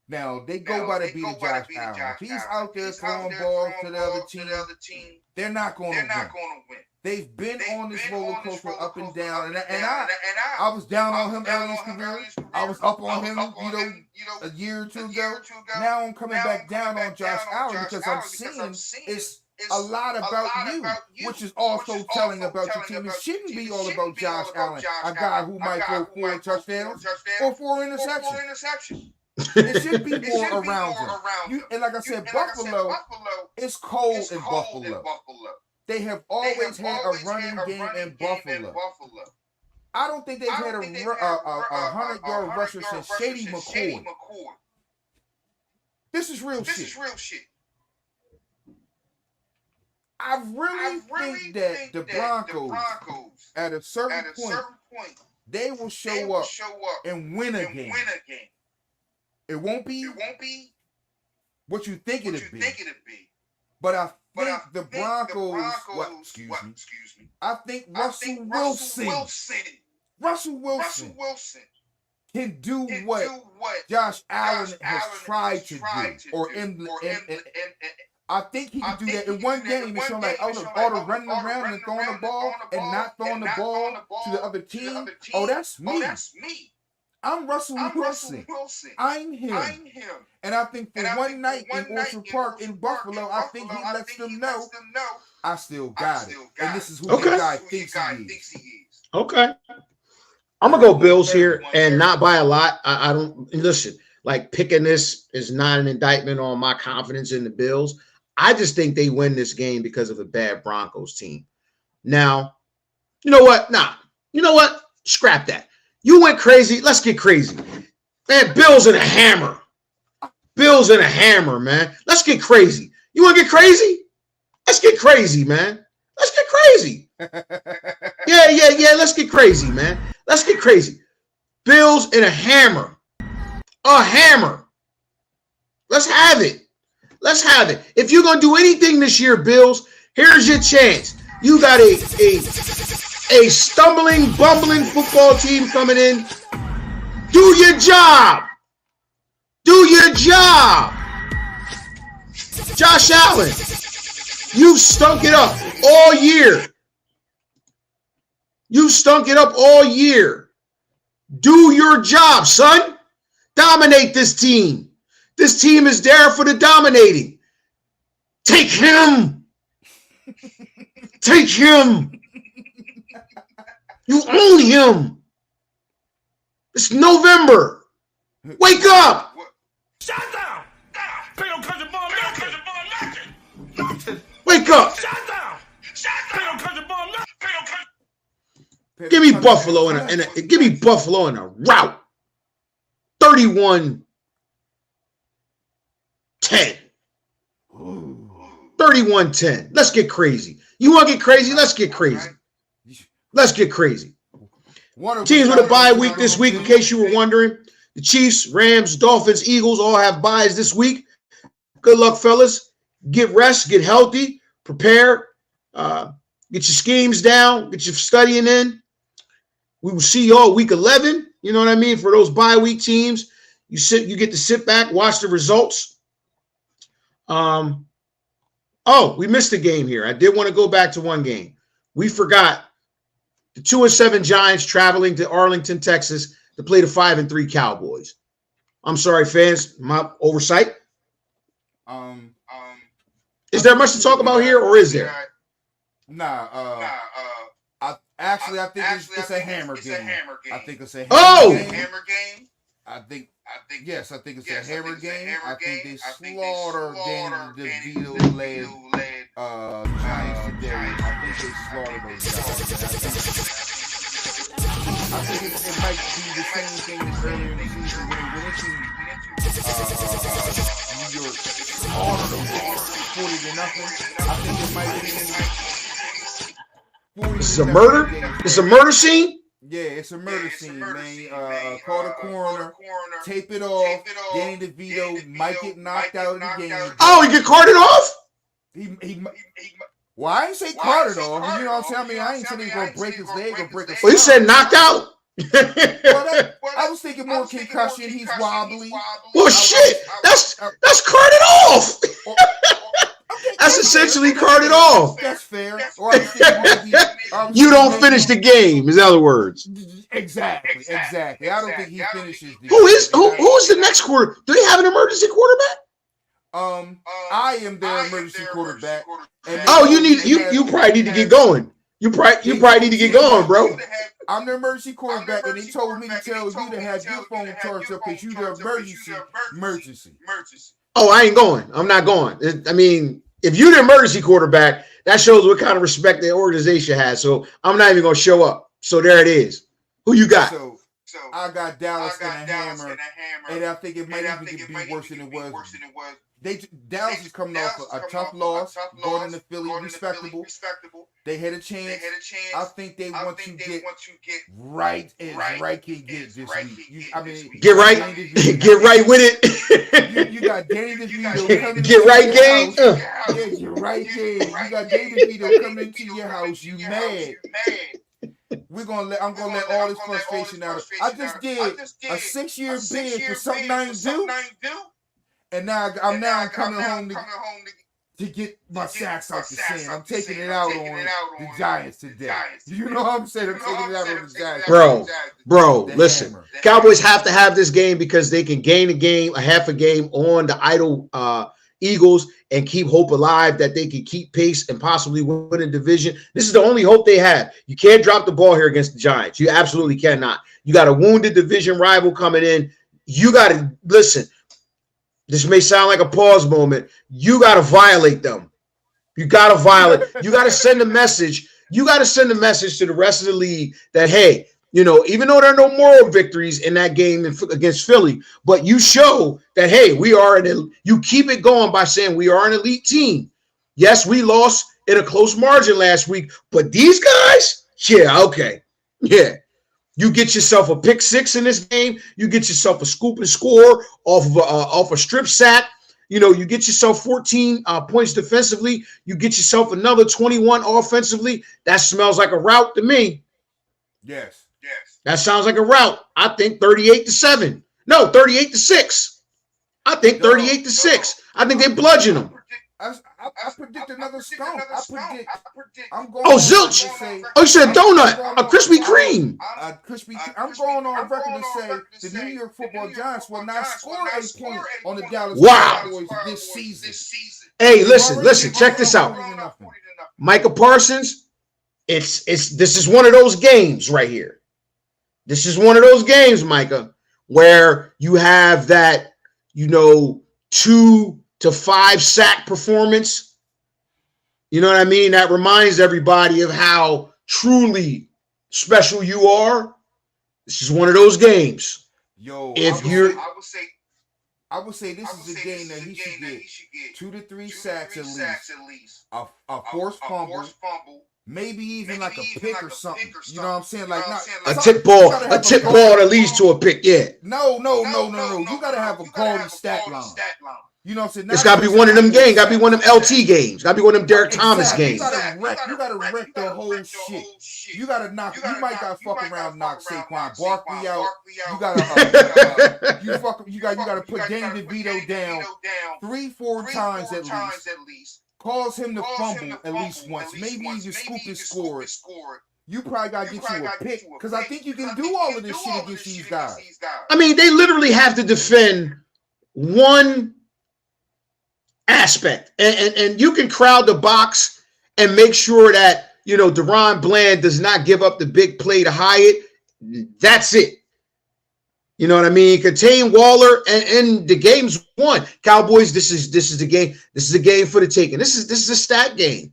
Now, they go by the beat of Josh Allen. If he's out there throwing balls to the other team, they're not going to win. They've been on this roller coaster up and down, and I was down on him early in his career. I was up on him, a year or two ago. Now I'm coming back down on Josh Allen because I'm seeing it's a lot about you, which is also telling about your team. It shouldn't be all about Josh Allen, a guy who might throw 4 touchdowns or 4 interceptions. It should be more around him. And like I said, Buffalo is cold in Buffalo. They have always had a running game in Buffalo. I don't think they've had a 100-yard rusher since Shady McCoy. This is real shit. I really think that the Broncos, at a certain point, they will show up and win a game. It won't be what you think it'd be. But I think the Broncos, I think Russell Wilson can do what Josh Allen has tried to do, I think he can do that in one game. It's like all the running around and throwing the ball and not throwing the ball to the other team. Oh, that's me. I'm Russell Wilson. I'm him. And I think for one night in Orchard Park in Buffalo, I think he lets them know I still got it. And this is who the guy thinks he is. Okay. I'm going to go Bills here and not by a lot. I don't listen. like picking this is not an indictment on my confidence in the Bills. I just think they win this game because of a bad Broncos team. Now, you know what? You know what? Scrap that. You went crazy. Let's get crazy. Man, Bills and a hammer. Bills and a hammer, man. Let's get crazy. You want to get crazy? Let's get crazy, man. Let's get crazy. Yeah. Let's get crazy, man. Let's get crazy. Bills and a hammer. A hammer. Let's have it. Let's have it. If you're going to do anything this year, Bills, here's your chance. You got a stumbling, bumbling football team coming in. Do your job. Do your job. Josh Allen, you stunk it up all year. You stunk it up all year. Do your job, son. Dominate this team. This team is there for the dominating. Take him. Take him. You own him. It's November. Wake up. Shut down. Pay no country ball nothing. Wake up. Shut down. Pay no country ball nothing. Pay no country. Give me Buffalo in a rout. 31-10. 31-10. Let's get crazy. You want to get crazy? Let's get crazy. Let's get crazy. Teams with a bye week this week, in case you were wondering. The Chiefs, Rams, Dolphins, Eagles all have byes this week. Good luck, fellas. Get rest, get healthy, prepare, get your schemes down, get your studying in. We will see y'all week 11. You know what I mean? For those bye week teams, you get to sit back, watch the results. Oh, we missed a game here. I did want to go back to one game. We forgot the 2-7 Giants traveling to Arlington, Texas to play the 5-3 Cowboys. I'm sorry, fans. My oversight. Is there much to talk about here, or is there? I think it's a hammer game. I think it's a hammer game. I think it's a hammer game. I think they slaughtered Danny DeVito-led Giants today. I think they slaughtered those guys. I think it might be the same thing as earlier in the season when they went into New York, slaughtered them 40-0. I think it might be. This is a murder? It's a murder scene? Yeah, it's a murder scene, man. Call the coroner, tape it off. Danny DeVito might get knocked out of the game. Oh, he get carted off? Well, I ain't say carted off. You know what I'm saying? I ain't saying he's gonna break his leg or break his. Well, he said knocked out. I was thinking more concussion. He's wobbly. Well, shit, that's carted off. That's essentially carted off. That's fair. You don't finish the game, in other words. Exactly. I don't think he finishes. Who is the next quarter? Do they have an emergency quarterback? I am their emergency quarterback. You probably need to get going. You probably need to get going, bro. I'm the emergency quarterback, and they told me to tell you to have your phone charged up because you're the emergency. Oh, I ain't going. I'm not going. I mean, if you're the emergency quarterback, that shows what kind of respect the organization has. So I'm not even going to show up. So there it is. Who you got? So I got Dallas and a hammer, and I think it might even be worse than it was. Dallas is coming off a tough loss, going into Philly, respectable. They had a chance. I think they want to get right as right can get this week. Get right. Get right with it. You got Danny DeVito coming. Get right, game. Yeah, get right, game. You got Danny DeVito coming into your house. You mad? I'm gonna let all this frustration out. I just did a 6-year bid for something I ain't do. And now I'm coming home to get my sacks out the sand. I'm taking it out on the Giants today. You know what I'm saying? I'm taking it out on the Giants. Bro, listen. Cowboys have to have this game because they can gain a half a game on the idle Eagles and keep hope alive that they can keep pace and possibly win a division. This is the only hope they have. You can't drop the ball here against the Giants. You absolutely cannot. You got a wounded division rival coming in. you got to listen. This may sound like a pause moment. You got to violate them. You got to violate. You got to send a message. You got to send a message to the rest of the league that, hey, you know, even though there are no moral victories in that game against Philly, but you show that, hey, you keep it going by saying we are an elite team. Yes, we lost in a close margin last week, but these guys, yeah, okay. Yeah. You get yourself a pick six in this game. You get yourself a scoop and score off a strip sack. You know, you get yourself 14 points defensively. You get yourself another 21 offensively. That smells like a rout to me. Yes. That sounds like a rout. I think 38-7. No, 38-6. I think 38-6. I think they bludgeon them. I predict another stomp. I'm going. Oh, zilch. You said donut. A Krispy Kreme. I'm going on record to say the New York Football Giants will not score 8 points on the Dallas Cowboys this season. Hey, listen. Check this out. Micah Parsons. This is one of those games right here. This is one of those games, Micah, where you have that, 2 to 5 sack performance. You know what I mean? That reminds everybody of how truly special you are. This is one of those games. Yo, I would say this is a game that he should get 2 to 3 sacks at least. A forced fumble. Maybe even like a pick or something. You know what I'm saying? Like a tip ball that leads to a pick. Yeah. No. You gotta have a quality stat line. You know what I'm saying? It's got to be one of them games. Got to be one of them LT games. Got to be one of them Derek Thomas games. You got to wreck the whole shit. You got to knock. You might got to fuck around, knock Saquon Barkley out. You got to you got to put Danny DeVito down 3-4 times at least. Cause him to fumble at least once. Maybe you scoop and score it. You probably got to get you a pick because I think you can do all of this shit against these guys. I mean, they literally have to defend one aspect, and you can crowd the box and make sure that DaRon Bland does not give up the big play to Hyatt. That's it. You know what I mean? Contain Waller, and the game's won. Cowboys, this is the game. This is a game for the taking. This is a stat game.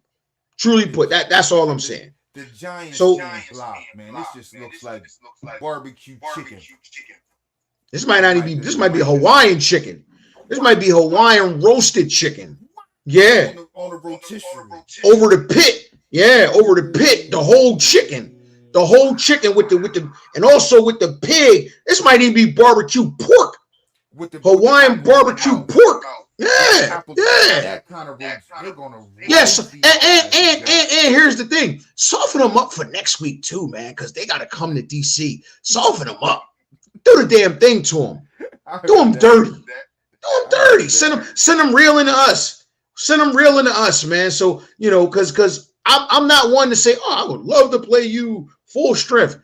Truly put. That's all I'm saying. The Giants block, man. This just looks like barbecue chicken. This might not even be. This might be Hawaiian chicken. This might be Hawaiian roasted chicken. Yeah. On the rotisserie. Over the pit. Yeah, over the pit. The whole chicken. The whole chicken with the and also with the pig. This might even be barbecue pork. With the Hawaiian barbecue pork. Yeah. That kind of they're gonna yes. And here's the thing. Soften them up for next week too, man, because they gotta come to DC. Soften them up. Do the damn thing to them. Do them dirty. Do them dirty. Send them real into us. Send them real into us, man. So, because I'm not one to say, oh, I would love to play you full strength.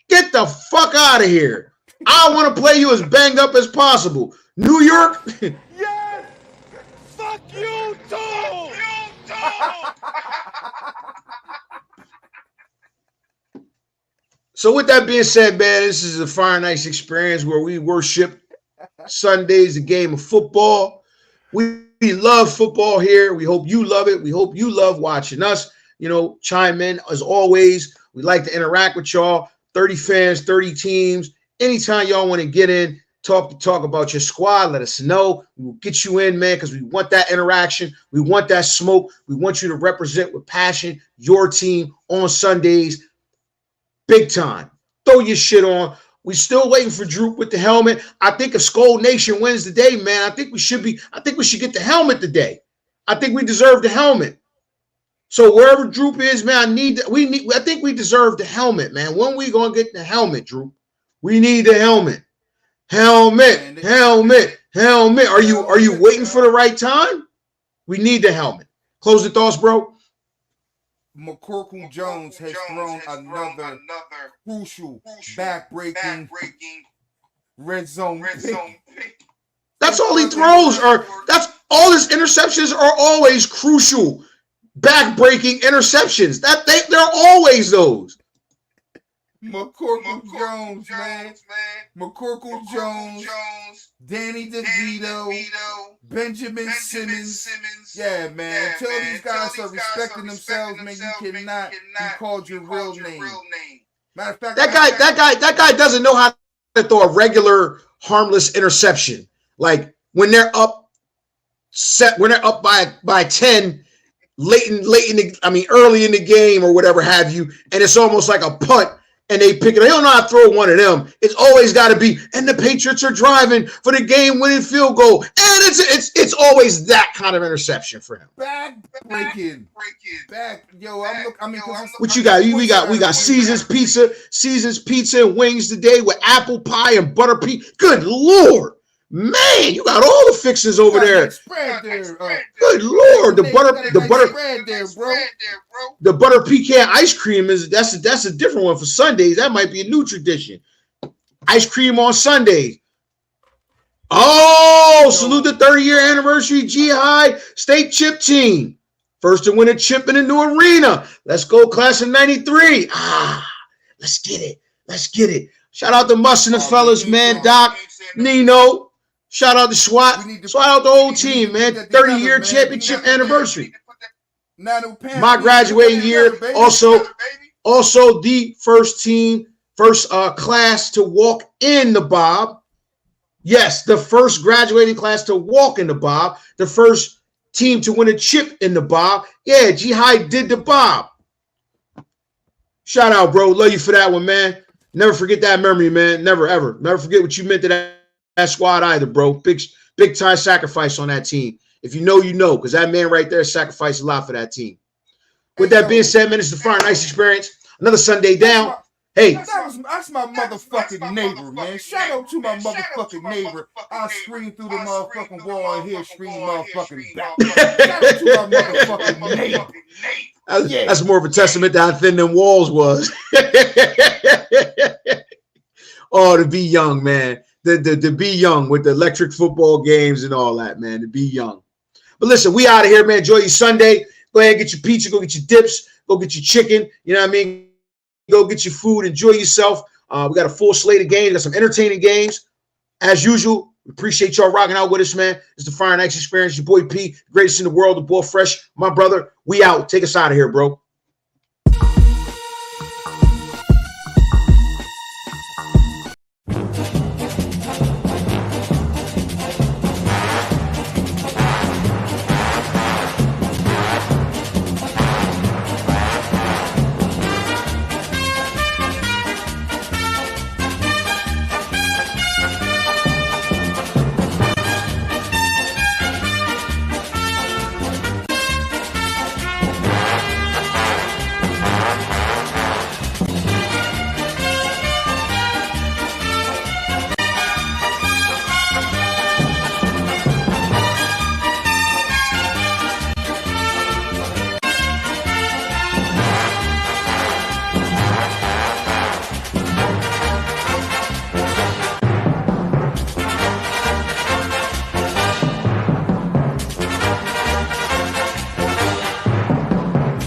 Get the fuck out of here. I want to play you as banged up as possible. New York. Yes! Fuck you too! So with that being said, man, this is a Fire Nights experience where we worship Sundays, a game of football. We love football here. We hope you love it. We hope you love watching us. Chime in as always. We like to interact with y'all. 30 fans, 30 teams. Anytime y'all want to get in, talk about your squad, let us know. We'll get you in, man, because we want that interaction. We want that smoke. We want you to represent with passion your team on Sundays. Big time. Throw your shit on. We still waiting for Drew with the helmet. I think if Skull Nation wins today, man, I think we should get the helmet today. I think we deserve the helmet. So wherever Drew is, man, I think we deserve the helmet, man. When we gonna get the helmet, Drew? We need the helmet. Helmet. Are you waiting for the right time? We need the helmet. Closing thoughts, bro. McCorkle Jones has thrown another crucial, back-breaking red zone pick. That's all he throws. That's all his interceptions are always crucial, back-breaking interceptions. They're always those. McCorkle Jones, man. McCorkle Jones. Danny DeVito. Benjamin Simmons. Yeah, man. Until these guys start respecting themselves, man, you cannot be called your real name. Matter of fact, that guy doesn't know how to throw a regular harmless interception. Like when they're up by 10 early in the game or whatever have you, and it's almost like a punt and they pick it. They don't know how to throw one of them. It's always got to be, and the Patriots are driving for the game-winning field goal, and it's always that kind of interception for him. Breaking. What you got? We got Caesar's Pizza and wings today with apple pie and butter pea. Good Lord. Man, you got all the fixings over there. Good Lord, the butter pecan ice cream that's a different one for Sundays. That might be a new tradition. Ice cream on Sundays. Oh, salute the 30-year anniversary G-High State Chip Team. First to win a chip in the new arena. Let's go, class of 93. Let's get it. Shout out to Muss and the fellas, man. Doc, Nino. Shout out to SWAT. Shout out the whole team, man. 30-year championship anniversary. My graduating year. Also the first class to walk in the Bob. Yes, the first graduating class to walk in the Bob. The first team to win a chip in the Bob. Yeah, G-High did the Bob. Shout out, bro. Love you for that one, man. Never forget that memory, man. Never, ever. Never forget what you meant to that squad either, bro. Big time sacrifice on that team. If you know, because that man right there sacrificed a lot for that team. With that being said, man, it's the Fire Nice Experience. Another Sunday down. Hey. That's my motherfucking neighbor, man. Shout out to my motherfucking neighbor. I scream through the motherfucking wall and hear scream motherfucking back. Shout out to my motherfucking neighbor. That's more of a testament to how thin them walls was. Oh, to be young, man. To be young with the electric football games and all that, man. To be young. But listen, we out of here, man. Enjoy your Sunday. Go ahead, get your pizza. Go get your dips. Go get your chicken. You know what I mean? Go get your food. Enjoy yourself. We got a full slate of games. Got some entertaining games. As usual, we appreciate y'all rocking out with us, man. It's the Fire Nights Experience. Your boy P, greatest in the world, the boy Fresh, my brother. We out. Take us out of here, bro.